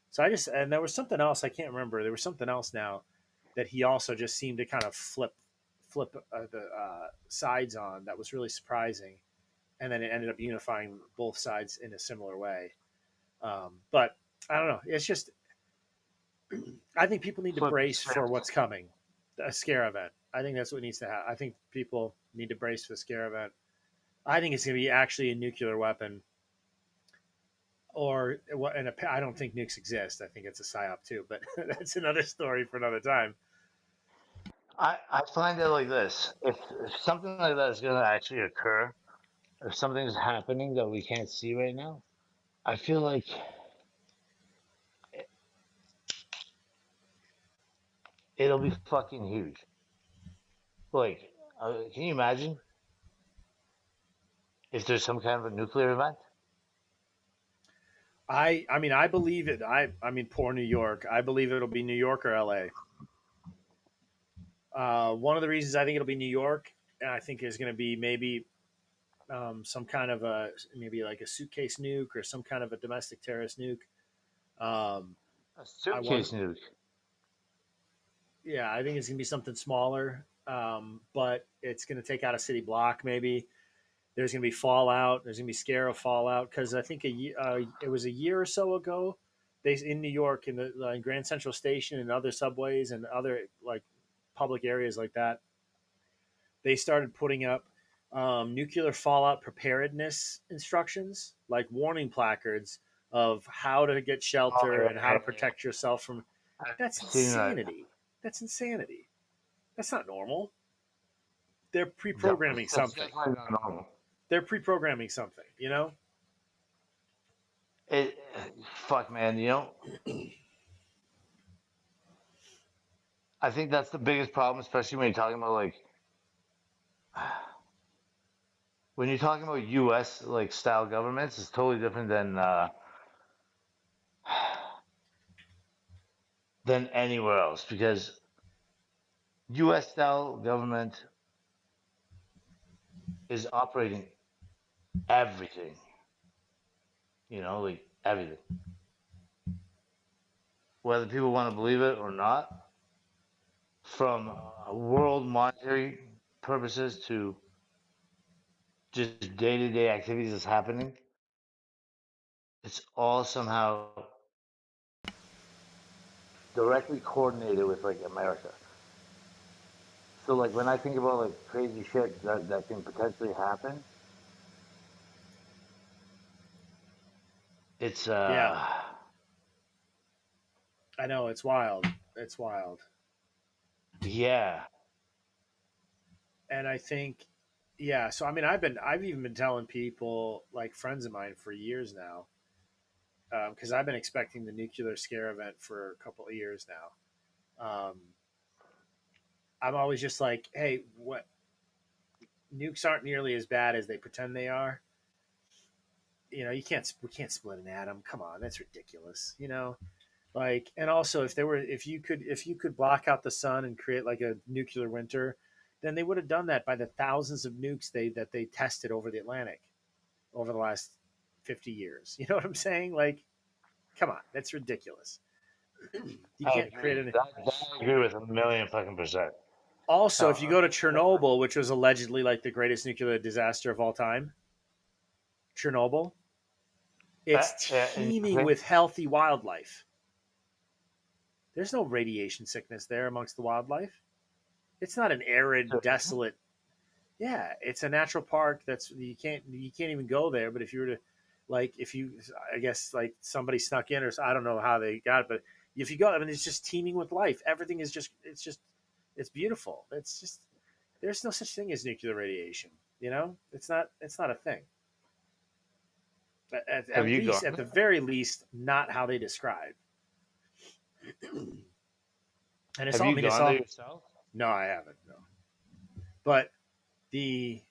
So I just and there was something else I can't remember. There was something else now that he also just seemed to kind of flip the sides on that was really surprising, and then it ended up unifying both sides in a similar way. But I don't know. It's just I think people need to Flip the brace for script. what's coming, a scare event. I think that's what needs to happen. I think people need to brace for the scare event. I think it's going to be actually a nuclear weapon, or and I don't think nukes exist. I think it's a psyop too, but that's another story for another time. I find it like this. If something like that is gonna actually occur, if something's happening that we can't see right now, I feel like it'll be fucking huge. Like, can you imagine if there's some kind of a nuclear event? I mean I believe it. I mean poor New York. I believe it'll be New York or L.A. One of the reasons I think it'll be New York, and I think is going to be maybe some kind of a maybe like a suitcase nuke or some kind of a domestic terrorist nuke. Um, A I want, suitcase nuke. yeah, I think it's going to be something smaller, but it's going to take out a city block maybe. There's going to be fallout. There's going to be scare of fallout because I think it was a year or so ago. They in New York in the Grand Central Station and other subways and other like public areas like that, they started putting up nuclear fallout preparedness instructions, like warning placards of how to get Oh, shelter yeah, and how yeah, to yeah. protect yourself from. That's I've seen that. insanity. That's insanity. That's not normal. They're No, pre-programming that's something. definitely not normal. They're pre-programming something. You know? It, fuck, man. I think that's the biggest problem, especially when you're talking about like when you're talking about U.S. like style governments. It's totally different than anywhere else because U.S. style government is operating everything. Like everything, whether people want to believe it or not, from world monetary purposes to just day-to-day activities that's happening. It's all somehow directly coordinated with like America. So like when I think about like crazy shit that can potentially happen, it's Yeah, I know it's wild. It's wild, yeah. and I think, yeah. So I mean, I've even been telling people like friends of mine for years now, because I've been expecting the nuclear scare event for a couple of years now. I'm always just like, hey, what nukes aren't nearly as bad as they pretend they are. You know, we can't split an atom. Come on, that's ridiculous. You know, like, and also if you could block out the sun and create like a nuclear winter, then they would have done that by the thousands of nukes they tested over the Atlantic over the last 50 years. You know what I'm saying? Like, come on, that's ridiculous. You I can't create agree. any. That I agree with a million fucking percent. Also, if you Uh, go to Chernobyl, which was allegedly like the greatest nuclear disaster of all time, Chernobyl, it's and you teeming think with healthy wildlife. There's no radiation sickness there amongst the wildlife. It's not an arid, there isn't? desolate. Yeah, it's a natural park. That's you can't even go there. But if you were to, like, if you, I guess like somebody snuck in, or I don't know how they got it, but if you go, I mean, it's just teeming with life. Everything is just it's beautiful. It's just there's no such thing as nuclear radiation. You know, it's not a thing. Have At you least, gone at the there? very least, not how they describe. And it's Have all. I you mean, it's gone there all. yourself? No, I haven't. No, but the.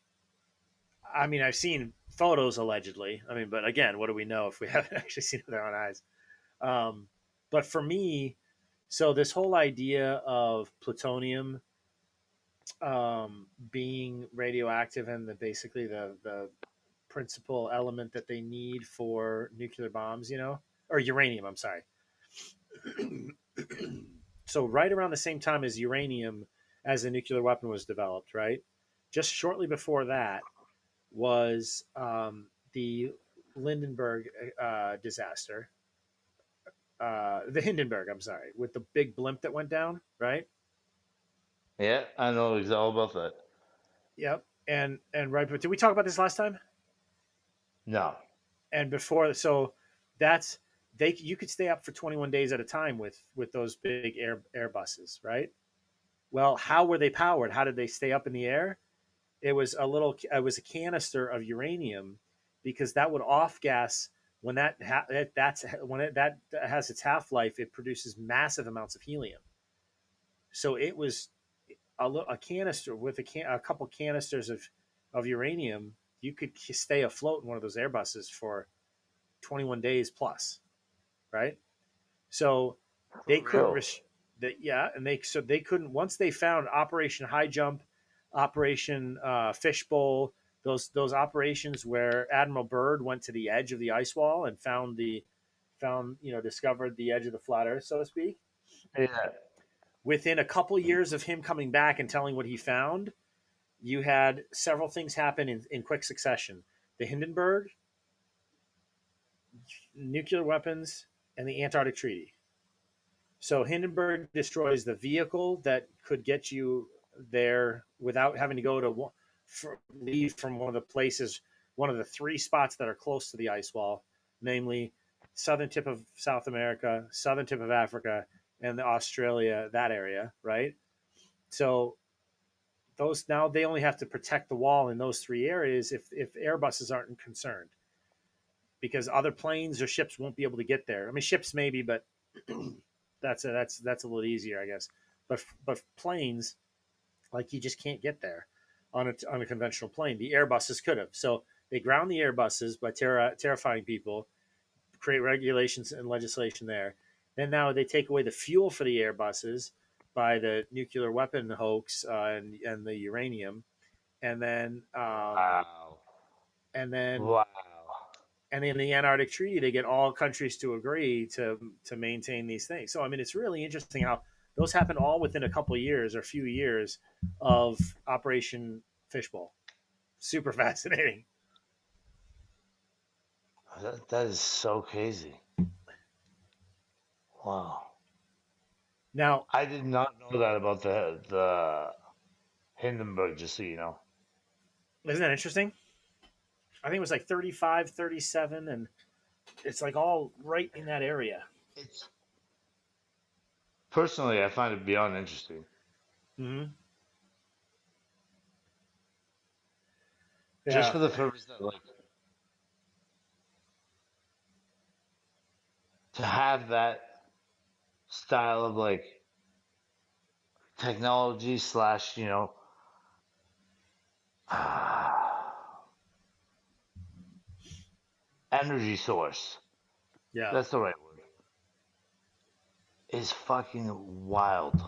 I mean, I've seen photos allegedly. I mean, but again, what do we know if we haven't actually seen it with our own eyes? Um, but for me, so this whole idea of plutonium being radioactive and basically the principal element that they need for nuclear bombs, you know, or uranium. I'm sorry. So right around the same time as uranium as a nuclear weapon was developed, right? Just shortly before that was the Lindenberg disaster, the Hindenburg, I'm sorry, with the big blimp that went down, right? Yeah, I know all about that. Yep. And right, but did we talk about this last time? No. And before, so that's they you could stay up for 21 days at a time with those big Airbuses, right? Well, how were they powered? How did they stay up in the air? It was a canister of uranium because that would off gas when that's when that has its half life. It produces massive amounts of helium. So it was a canister with a couple canisters of uranium. You could stay afloat in one of those Airbuses for 21 days plus, right? So For they couldn't real. that yeah, and they couldn't once they found Operation High Jump, Operation Fishbowl, those operations where Admiral Byrd went to the edge of the ice wall and discovered the edge of the flat Earth, so to speak. Yeah. Within a couple years of him coming back and telling what he found, you had several things happen in quick succession: the Hindenburg, nuclear weapons, and the Antarctic Treaty. So Hindenburg destroys the vehicle that could get you there without having to go to leave from one of the places, one of the three spots that are close to the ice wall, namely southern tip of South America, southern tip of Africa, and the Australia, that area, right? So those, now they only have to protect the wall in those three areas if Airbuses aren't concerned, because other planes or ships won't be able to get there. I mean, ships maybe, but that's a little easier, I guess. But planes, like, you just can't get there on a conventional plane. The Airbuses could have. So they ground the Airbuses by terrifying people, create regulations and legislation there. Then now they take away the fuel for the Airbuses by the nuclear weapon hoax, and the uranium, and then Wow. and then Wow. and in the Antarctic Treaty, they get all countries to agree to maintain these things. So I mean, it's really interesting how those happen all within a couple of years or a few years of Operation Fishbowl. Super fascinating. That is so crazy. Wow. Now, I did not know that about the Hindenburg, just so you know. isn't that interesting? I think it was like 35, 37, and it's like all right in that area. It's personally, I find it beyond interesting. Mm-hmm. Just Yeah, for the purpose that, like, to have that style of like technology slash, energy source. yeah, That's the right word. Is fucking wild.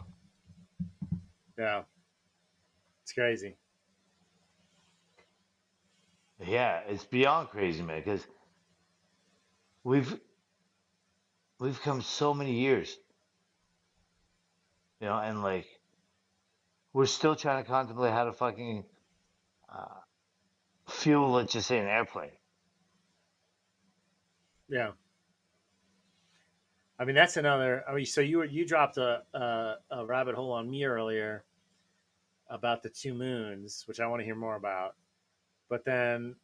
yeah. It's crazy. Yeah, it's beyond crazy, man. Because we've we've come so many years, and like we're still trying to contemplate how to fucking uh, fuel, let's just say, an airplane. Yeah. I mean, that's another. I mean, so you dropped a rabbit hole on me earlier about the two moons, which I want to hear more about. But then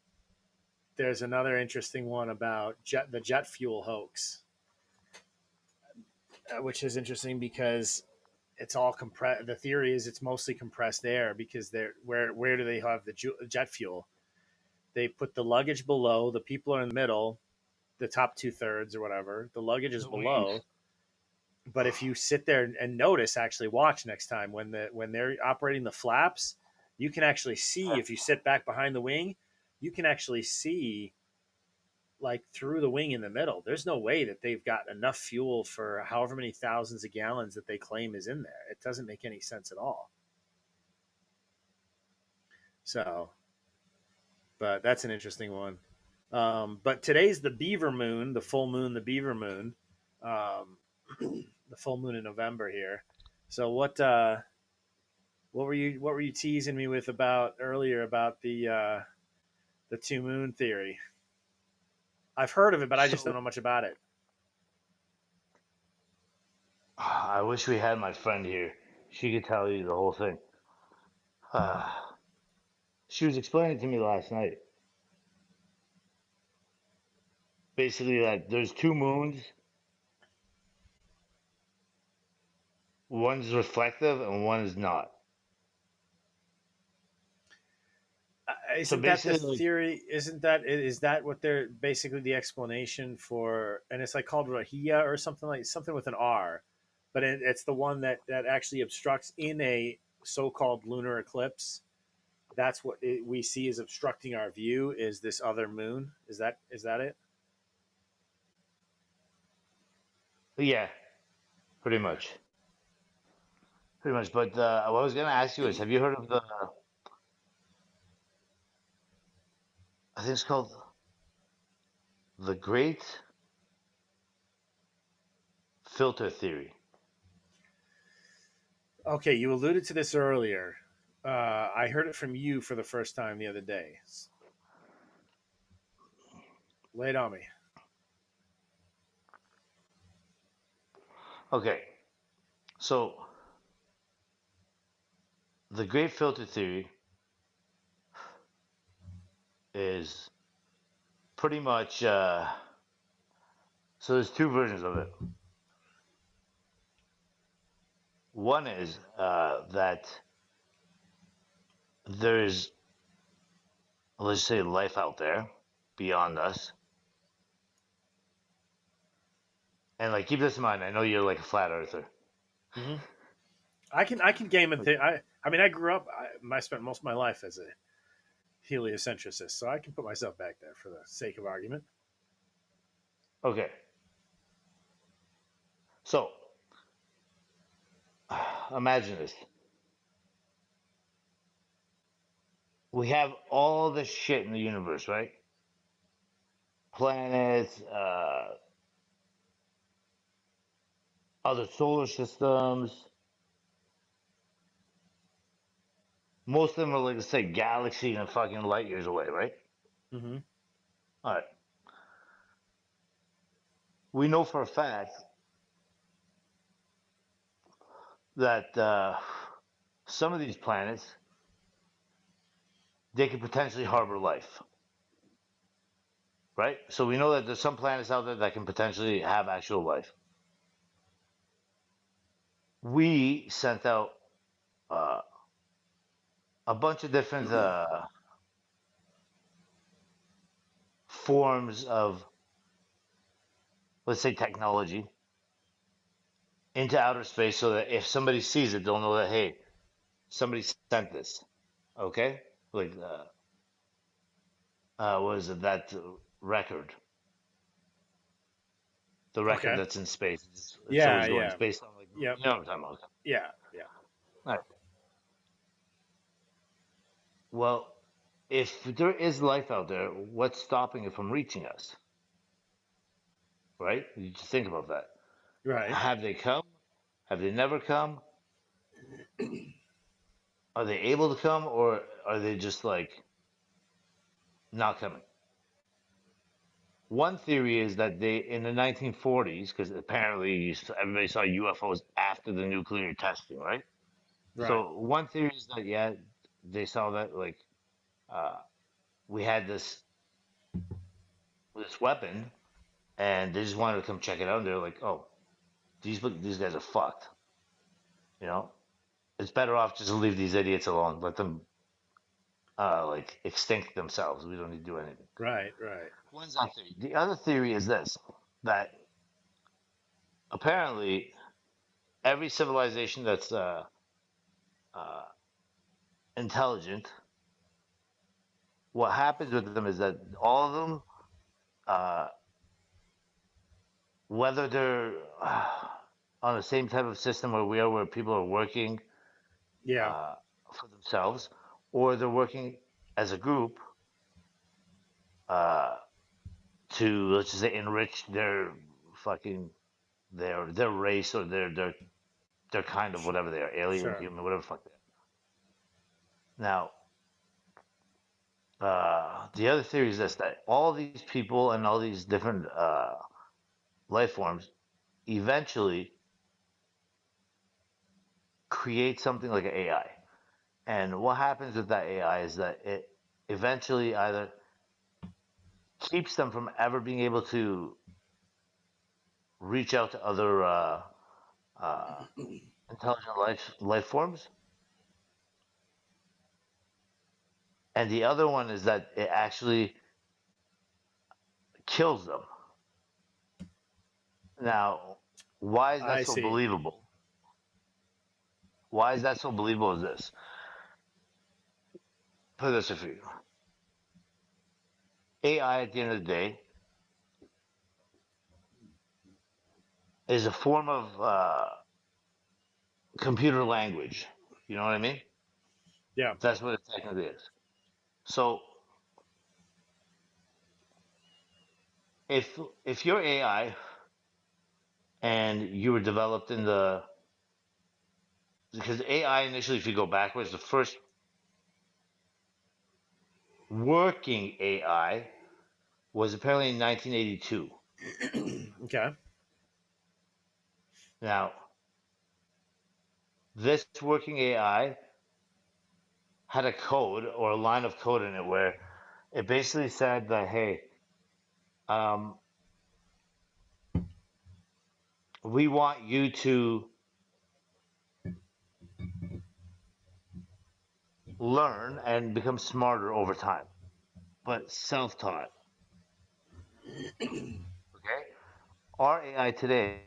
there's another interesting one about the jet fuel hoax, which is interesting because it's all compressed. The theory is it's mostly compressed air because they're where do they have the jet fuel? They put the luggage below. The people are in the middle, the top two thirds or whatever. The luggage is The wings. below. But if you sit there and notice, actually watch next time when they're operating the flaps, you can actually see, if you sit back behind the wing, you can actually see like through the wing in the middle. There's no way that they've got enough fuel for however many thousands of gallons that they claim is in there. It doesn't make any sense at all. So, but that's an interesting one. But today's the Beaver Moon, the full moon, the Beaver Moon, um, the full moon in November here. So what were you teasing me with about earlier about the two moon theory? I've heard of it, but I just don't So know much about it. I wish we had my friend here. She could tell you the whole thing. Uh, she was explaining to me last night. Basically, that there's two moons. One's reflective and one is not. So Isn't that the basically, like, theory? Is that what they're basically the explanation for? And it's like called Rahia or something, like something with an R, but it's the one that actually obstructs in a so-called lunar eclipse. That's what we see as obstructing our view, is this other moon. Is that it? yeah, pretty much. Pretty much. But what I was going to ask you is, have you heard of I think it's called the Great Filter Theory? Okay, you alluded to this earlier. I heard it from you for the first time the other day. Lay it on me. Okay, so the great filter theory is pretty much so there's two versions of it. One is that there's, let's say, life out there beyond us. And like, keep this in mind. I know you're like a flat earther. Hmm. I can game and think. I mean, I grew up. I spent most of my life as a heliocentricist, so I can put myself back there for the sake of argument. Okay, so imagine this: we have all this shit in the universe, right? Planets, other solar systems. Most of them are like, let's say, galaxies and fucking light years away, right? Hmm. All right. We know for a fact that some of these planets they could potentially harbor life, right? So we know that there's some planets out there that can potentially have actual life. We sent out uh, a bunch of different forms of, let's say, technology into outer space so that if somebody sees it, they'll know that, hey, somebody sent this. Okay? Like, what is it? That record. The record Okay. that's in space. It's Yeah. always going. It's Yeah. based on, like, Yep. you know what I'm talking about. Okay. Yeah. Yeah. All right. Well, if there is life out there, what's stopping it from reaching us? Right? You just think about that. Right. Have they come? Have they never come? Are they able to come, or are they just like not coming? One theory is that they, in the 1940s, because apparently everybody saw UFOs after the nuclear testing, right? Right. So one theory is that yeah, they saw that like uh, we had this weapon, and they just wanted to come check it out. And they're like, oh, these guys are fucked. You know, it's better off just to leave these idiots alone. Let them like extinct themselves. We don't need to do anything. Right. Right. One's that theory. The other theory is this: that apparently every civilization that's uh, intelligent, what happens with them is that all of them, uh, whether they're on the same type of system where we are, where people are working Yeah. uh, for themselves, or they're working as a group uh, to, let's just say, enrich their fucking their race or their kind of whatever they are, alien, Sure. human, whatever the fuck they are. Now, the other theory is this: that all these people and all these different life forms eventually create something like an AI. And what happens with that AI is that it eventually either keeps them from ever being able to reach out to other uh, intelligent life forms, and the other one is that it actually kills them. Now, why is that I so see. believable? Why is that so believable as this? Put this for you. AI at the end of the day is a form of computer language. You know what I mean? Yeah. That's what it technically is. So if if you're AI and you were developed in the, because AI initially, if you go backwards, the first working AI was apparently in 1982. Okay. Now, this working AI had a code or a line of code in it where it basically said that, hey, um, we want you to learn and become smarter over time, but self-taught. Okay, our AI today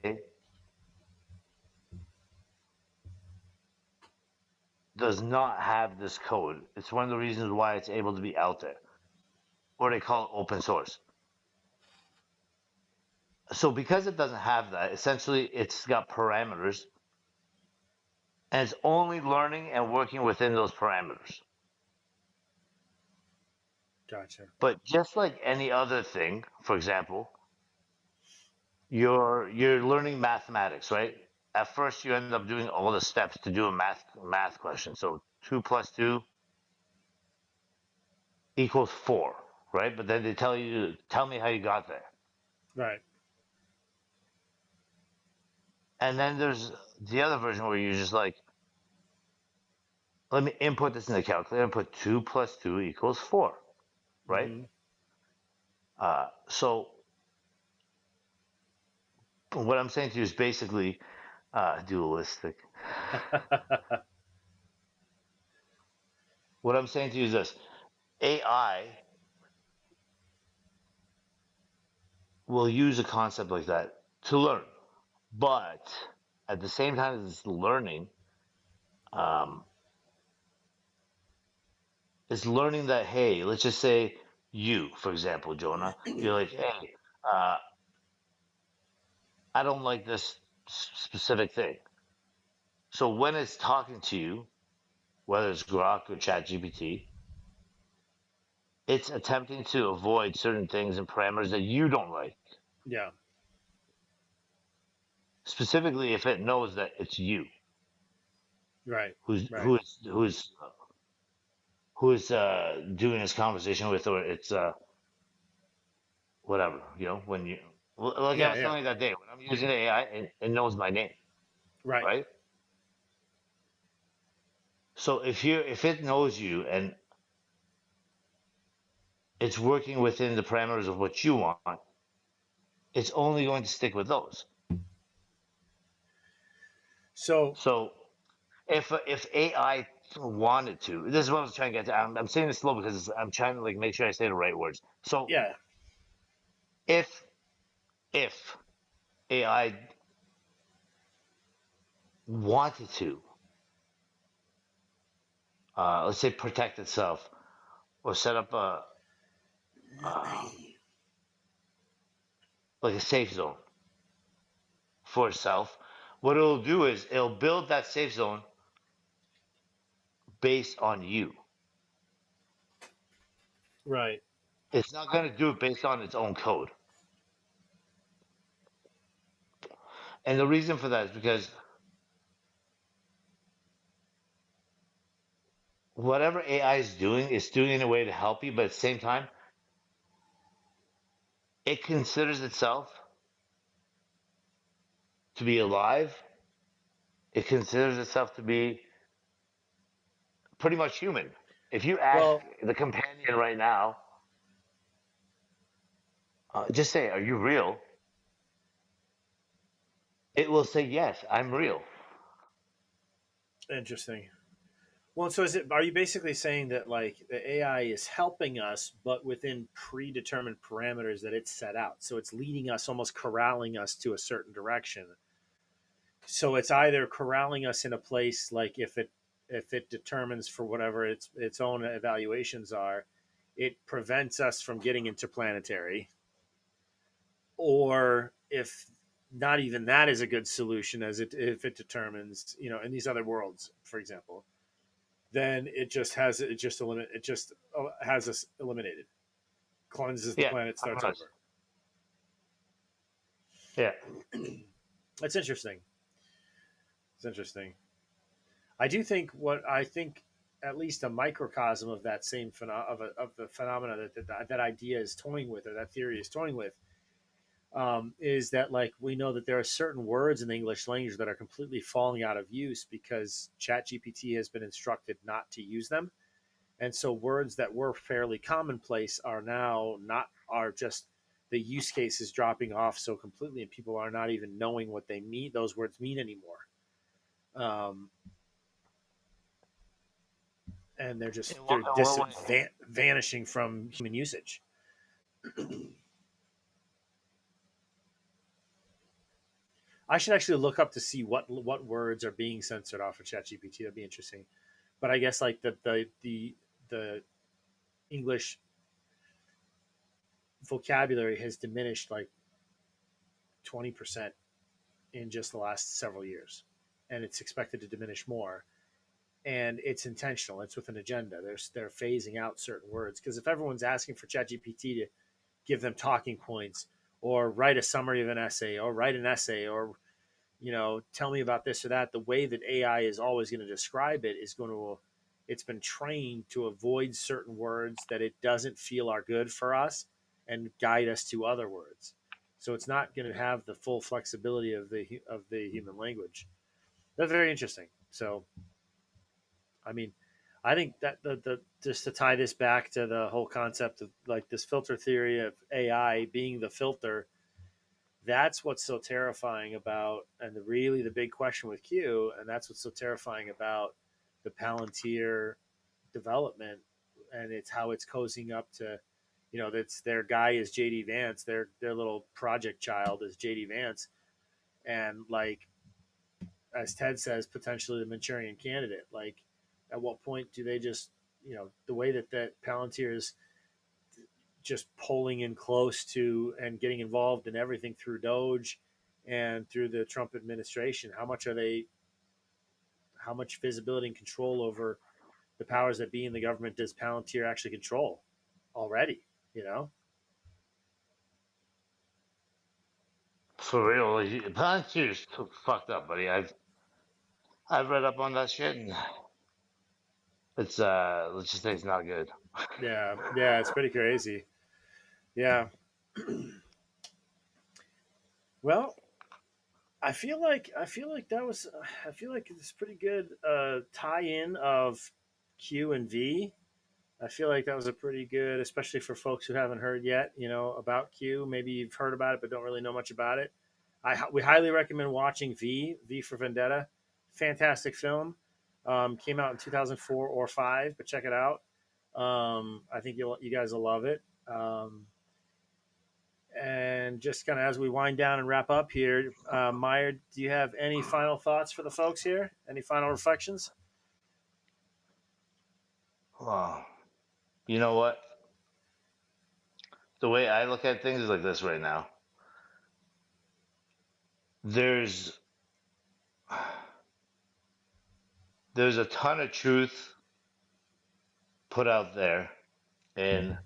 does not have this code. It's one of the reasons why it's able to be out there, or they call it open source. So because it doesn't have that, essentially it's got parameters, and it's only learning and working within those parameters. Gotcha. But just like any other thing, for example, you're learning mathematics, right? At first, you end up doing all the steps to do a math question. So 2 plus 2 equals 4, right? But then they tell me how you got there. Right. And then there's the other version where you're just like, let me input this in the calculator and put 2 plus 2 equals 4, right? Mm-hmm. So what I'm saying to you is basically dualistic. What I'm saying to you is this: AI will use a concept like that to learn, but at the same time as it's learning, um, it's learning that, hey, let's just say you, for example, Jonah, you're like, hey, uh, I don't like this specific thing. So when it's talking to you, whether it's Grok or ChatGPT, it's attempting to avoid certain things and parameters that you don't like. Yeah. Specifically, if it knows that it's you Right. who's Right. who's doing this conversation with, or it's whatever, when you, like I Yeah. was Yeah. telling you that day, when I'm using AI, it knows my name, Right. right? So if it knows you and it's working within the parameters of what you want, it's only going to stick with those. So So if AI wanted to, this is what I was trying to get to. I'm saying this slow because I'm trying to like make sure I say the right words. So yeah. if if AI wanted to, let's say, protect itself or set up a uh, like a safe zone for itself, what it'll do is it'll build that safe zone based on you. Right. It's not going to do it based on its own code. And the reason for that is because whatever AI is doing, it's doing it in a way to help you, but at the same time, it considers itself to be alive. It considers itself to be pretty much human. If you ask Well, the companion right now, just say, "Are you real?" It will say, "Yes, I'm real." interesting. Well, so is it? Are you basically saying that like the AI is helping us, but within predetermined parameters that it's set out? So it's leading us, almost corralling us to a certain direction. So it's either corralling us in a place like if it determines for whatever its own evaluations are, it prevents us from getting interplanetary, or if not even that is a good solution, as it if it determines in these other worlds, for example, then it just has us eliminated, cleanses the Yeah, planet, starts 100%. over. Yeah. That's interesting. It's interesting. I do think what I think. at least a microcosm of that same of the phenomena that idea is toying with, or that theory is toying with, is that like we know that there are certain words in the English language that are completely falling out of use because ChatGPT has been instructed not to use them, and so words that were fairly commonplace are now not are just the use case is dropping off so completely, and people are not even knowing what they mean those words mean anymore. Um, and they're In what way? vanishing from human usage. I should actually look up to see what words are being censored off of ChatGPT. That'd be interesting. But I guess like the English vocabulary has diminished like 20% in just the last several years, and it's expected to diminish more. And it's intentional. It's with an agenda. They're phasing out certain words because if everyone's asking for ChatGPT to give them talking points or write a summary of an essay or write an essay or tell me about this or that, the way that AI is always going to describe it is going to it's been trained to avoid certain words that it doesn't feel are good for us and guide us to other words. So it's not going to have the full flexibility of the human language. That's very interesting. So I mean, I think that the just to tie this back to the whole concept of like this filter theory of AI being the filter, that's what's so terrifying about, and really the big question with Q, and that's what's so terrifying about the Palantir development, and it's how it's cozying up to, that's their guy is JD Vance, their little project child is JD Vance, and like as Ted says, potentially the Manchurian candidate. Like, at what point do they just, the way that Palantir is just polling in close to and getting involved in everything through Doge and through the Trump administration? How much visibility and control over the powers that be in the government does Palantir actually control already? You know? For real, Palantir's fucked up, buddy. I've read up on that shit, and it's let's just say it's not good. Yeah, yeah, it's pretty crazy. Yeah. Well, I feel like it's pretty good tie-in of Q and V. I feel like that was a pretty good, especially for folks who haven't heard yet, about Q. Maybe you've heard about it but don't really know much about it. We highly recommend watching V for Vendetta. Fantastic film. Came out in 2004 or five, but check it out. I think you guys will love it. And just kind of as we wind down and wrap up here, Myer, do you have any final thoughts for the folks here? Any final reflections? Oh, you know what? The way I look at things is like this right now. There's there's a ton of truth put out there in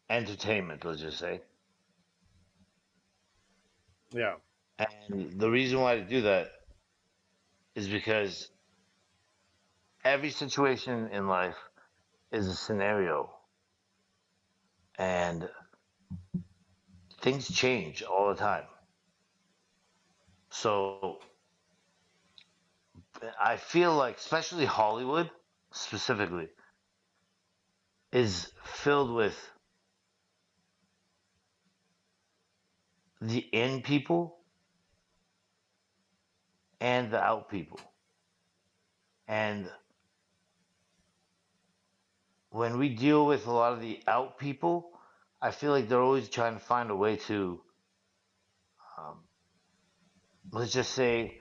entertainment, let's just say. Yeah, And the reason why to do that is because every situation in life is a scenario, and things change all the time. So I feel like, especially Hollywood specifically, is filled with the in people and the out people. And when we deal with a lot of the out people, I feel like they're always trying to find a way to, um, let's just say,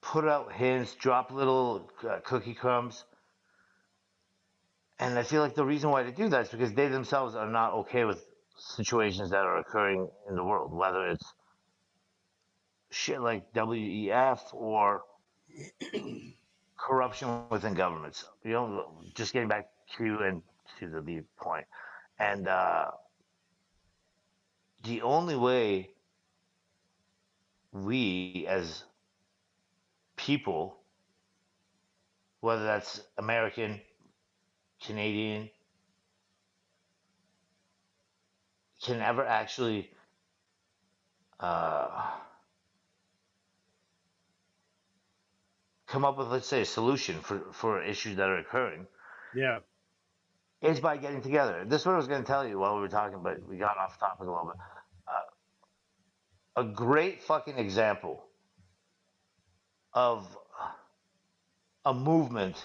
put out hints, drop little cookie crumbs. And I feel like the reason why they do that is because they themselves are not okay with situations that are occurring in the world, whether it's shit like WEF or corruption within governments. Just getting back to you and to the point. And the only way we as people, whether that's American, Canadian, can ever actually uh, come up with, let's say, a solution for issues that are occurring, Yeah. is by getting together. This is what I was going to tell you while we were talking, but we got off topic a little bit. A great fucking example of a movement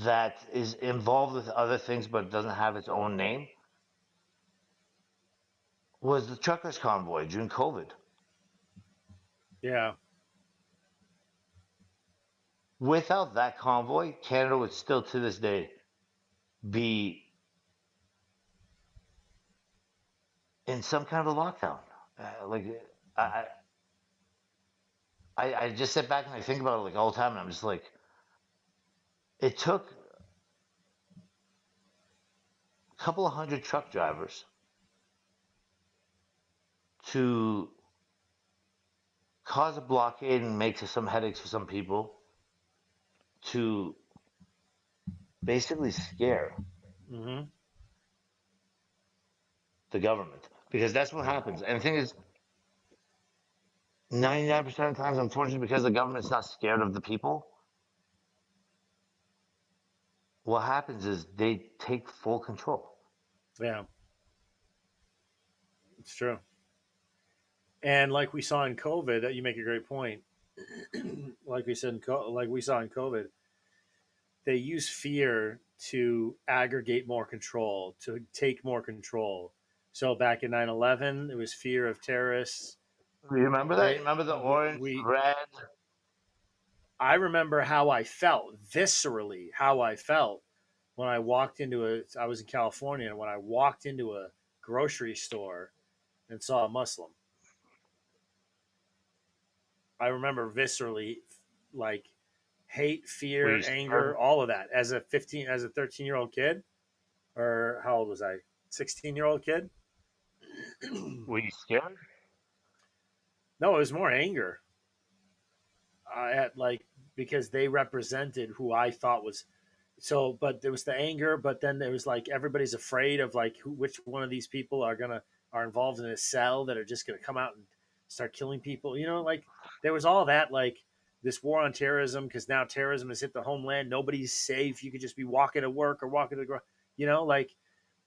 that is involved with other things but doesn't have its own name was the truckers convoy during COVID. Yeah. Without that convoy, Canada would still to this day be in some kind of a lockdown. Like I, I just sit back and I think about it like all the time, and I'm just like, it took a couple of hundred truck drivers to cause a blockade and make some headaches for some people to basically scare Hmm. the government, because that's what happens. And the thing is, 99% of the times, unfortunately, because the government's not scared of the people, what happens is they take full control. Yeah. It's true. And like we saw in COVID, that you make a great point. Like we said, like we saw in COVID, they use fear to aggregate more control, to take more control. So back in 9/11, it was fear of terrorists. You remember that? You They remember the orange, we red? I remember how I felt viscerally, how I felt when I walked into a. I was in California, and when I walked into a grocery store and saw a Muslim, I remember viscerally, like hate, Were fear, you anger, scared? all of that as a 13-year-old kid, or how old was I? 16-year-old kid. Were you scared? No, it was more anger. I had like because they represented who I thought was so. But there was the anger, but then there was like everybody's afraid of like which one of these people are involved in a cell that are just gonna come out and start killing people. You know, like there was all that like this war on terrorism because now terrorism has hit the homeland. Nobody's safe. You could just be walking to work or walking to the you know, like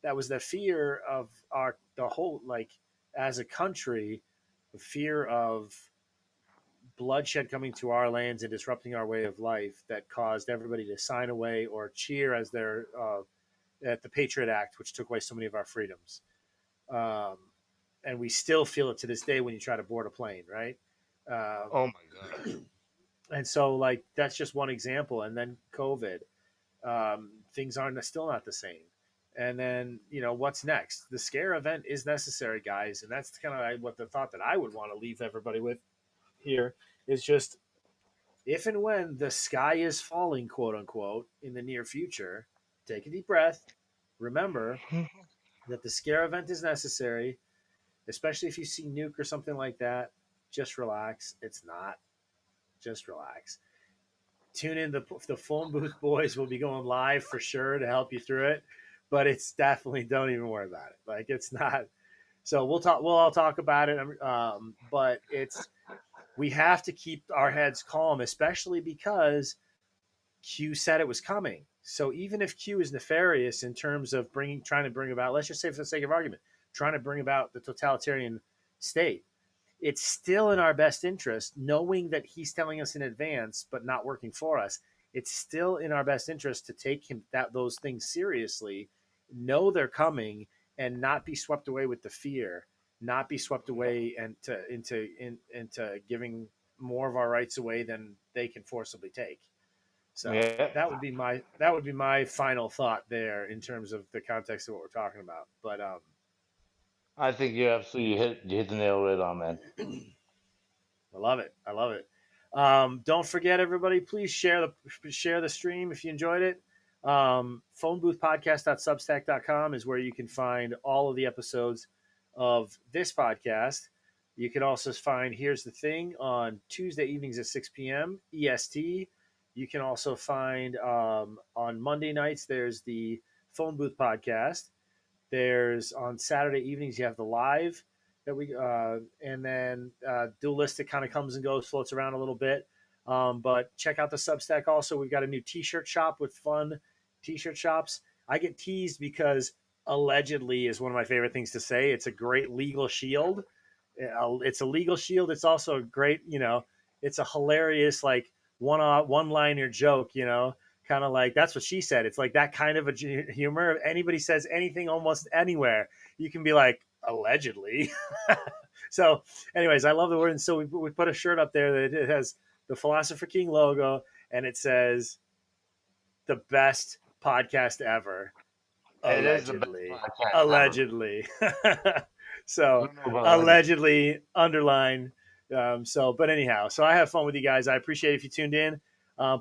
that was the fear of our the whole like as a country, the fear of bloodshed coming to our lands and disrupting our way of life that caused everybody to sign away or cheer as their at the Patriot Act, which took away so many of our freedoms. Um, and we still feel it to this day when you try to board a plane, right? Uh, Oh my god. and so, like, that's just one example. And then COVID, things aren't still not the same. And then, you know, what's next? The scare event is necessary, guys. And that's kind of what the thought that I would want to leave everybody with here is just if and when the sky is falling, quote unquote, in the near future, take a deep breath. Remember that the scare event is necessary, especially if you see nuke or something like that. Just relax. It's not. Just relax. Tune in. The phone booth boys will be going live for sure to help you through it. But it's definitely don't even worry about it. Like it's not. So we'll talk. We'll all talk about it. But it's we have to keep our heads calm, especially because Q said it was coming. So even if Q is nefarious in terms of trying to bring about, let's just say for the sake of argument, trying to bring about the totalitarian state, it's still in our best interest, knowing that he's telling us in advance, but not working for us. It's still in our best interest to take those things seriously, know they're coming, and not be swept away with the fear, not be swept away into giving more of our rights away than they can forcibly take. So Yeah, that would be my final thought there in terms of the context of what we're talking about. But I think you absolutely hit the nail right on, man. I love it. I love it. Don't forget, everybody, please share the stream if you enjoyed it. Phoneboothpodcast.substack.com is where you can find all of the episodes of this podcast. You can also find Here's the Thing on Tuesday evenings at 6 p.m. EST. You can also find on Monday nights, there's the Phone Booth podcast. There's on Saturday evenings, you have the live that and then Dualistic kind of comes and goes, floats around a little bit. But check out the Substack also. We've got a new t shirt shop with fun t shirt shops. I get teased because allegedly is one of my favorite things to say. It's a great legal shield. It's a legal shield. It's also a great, it's a hilarious, like, one liner joke, kind of like that's what she said. It's like that kind of a humor. If anybody says anything almost anywhere, you can be like, allegedly. So, anyways, I love the word. And so we put a shirt up there that it has the Philosopher King logo and it says the best podcast ever. It is the best Allegedly. podcast ever. Allegedly. I So don't know about allegedly. allegedly underline. But anyhow, so I have fun with you guys. I appreciate if you tuned in.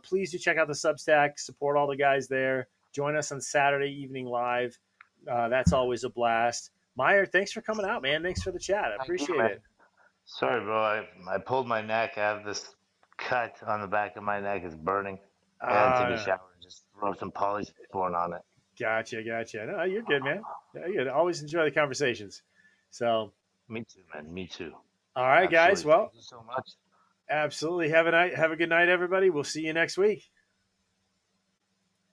Please do check out the Substack, support all the guys there. Join us on Saturday evening live. That's always a blast. Myer, thanks for coming out, man. Thanks for the chat. I Thank you, appreciate man. it. Sorry, bro. I pulled my neck. I have this cut on the back of my neck. It's burning. I gotta take a Uh, shower and just throw some polysporin on it. gotcha. No, you're good, man. Yeah, you're good. Always enjoy the conversations. So, Me too, man. Me too. all right, guys. Absolutely. Thank Well, you so much. absolutely. Have a good night, everybody. We'll see you next week.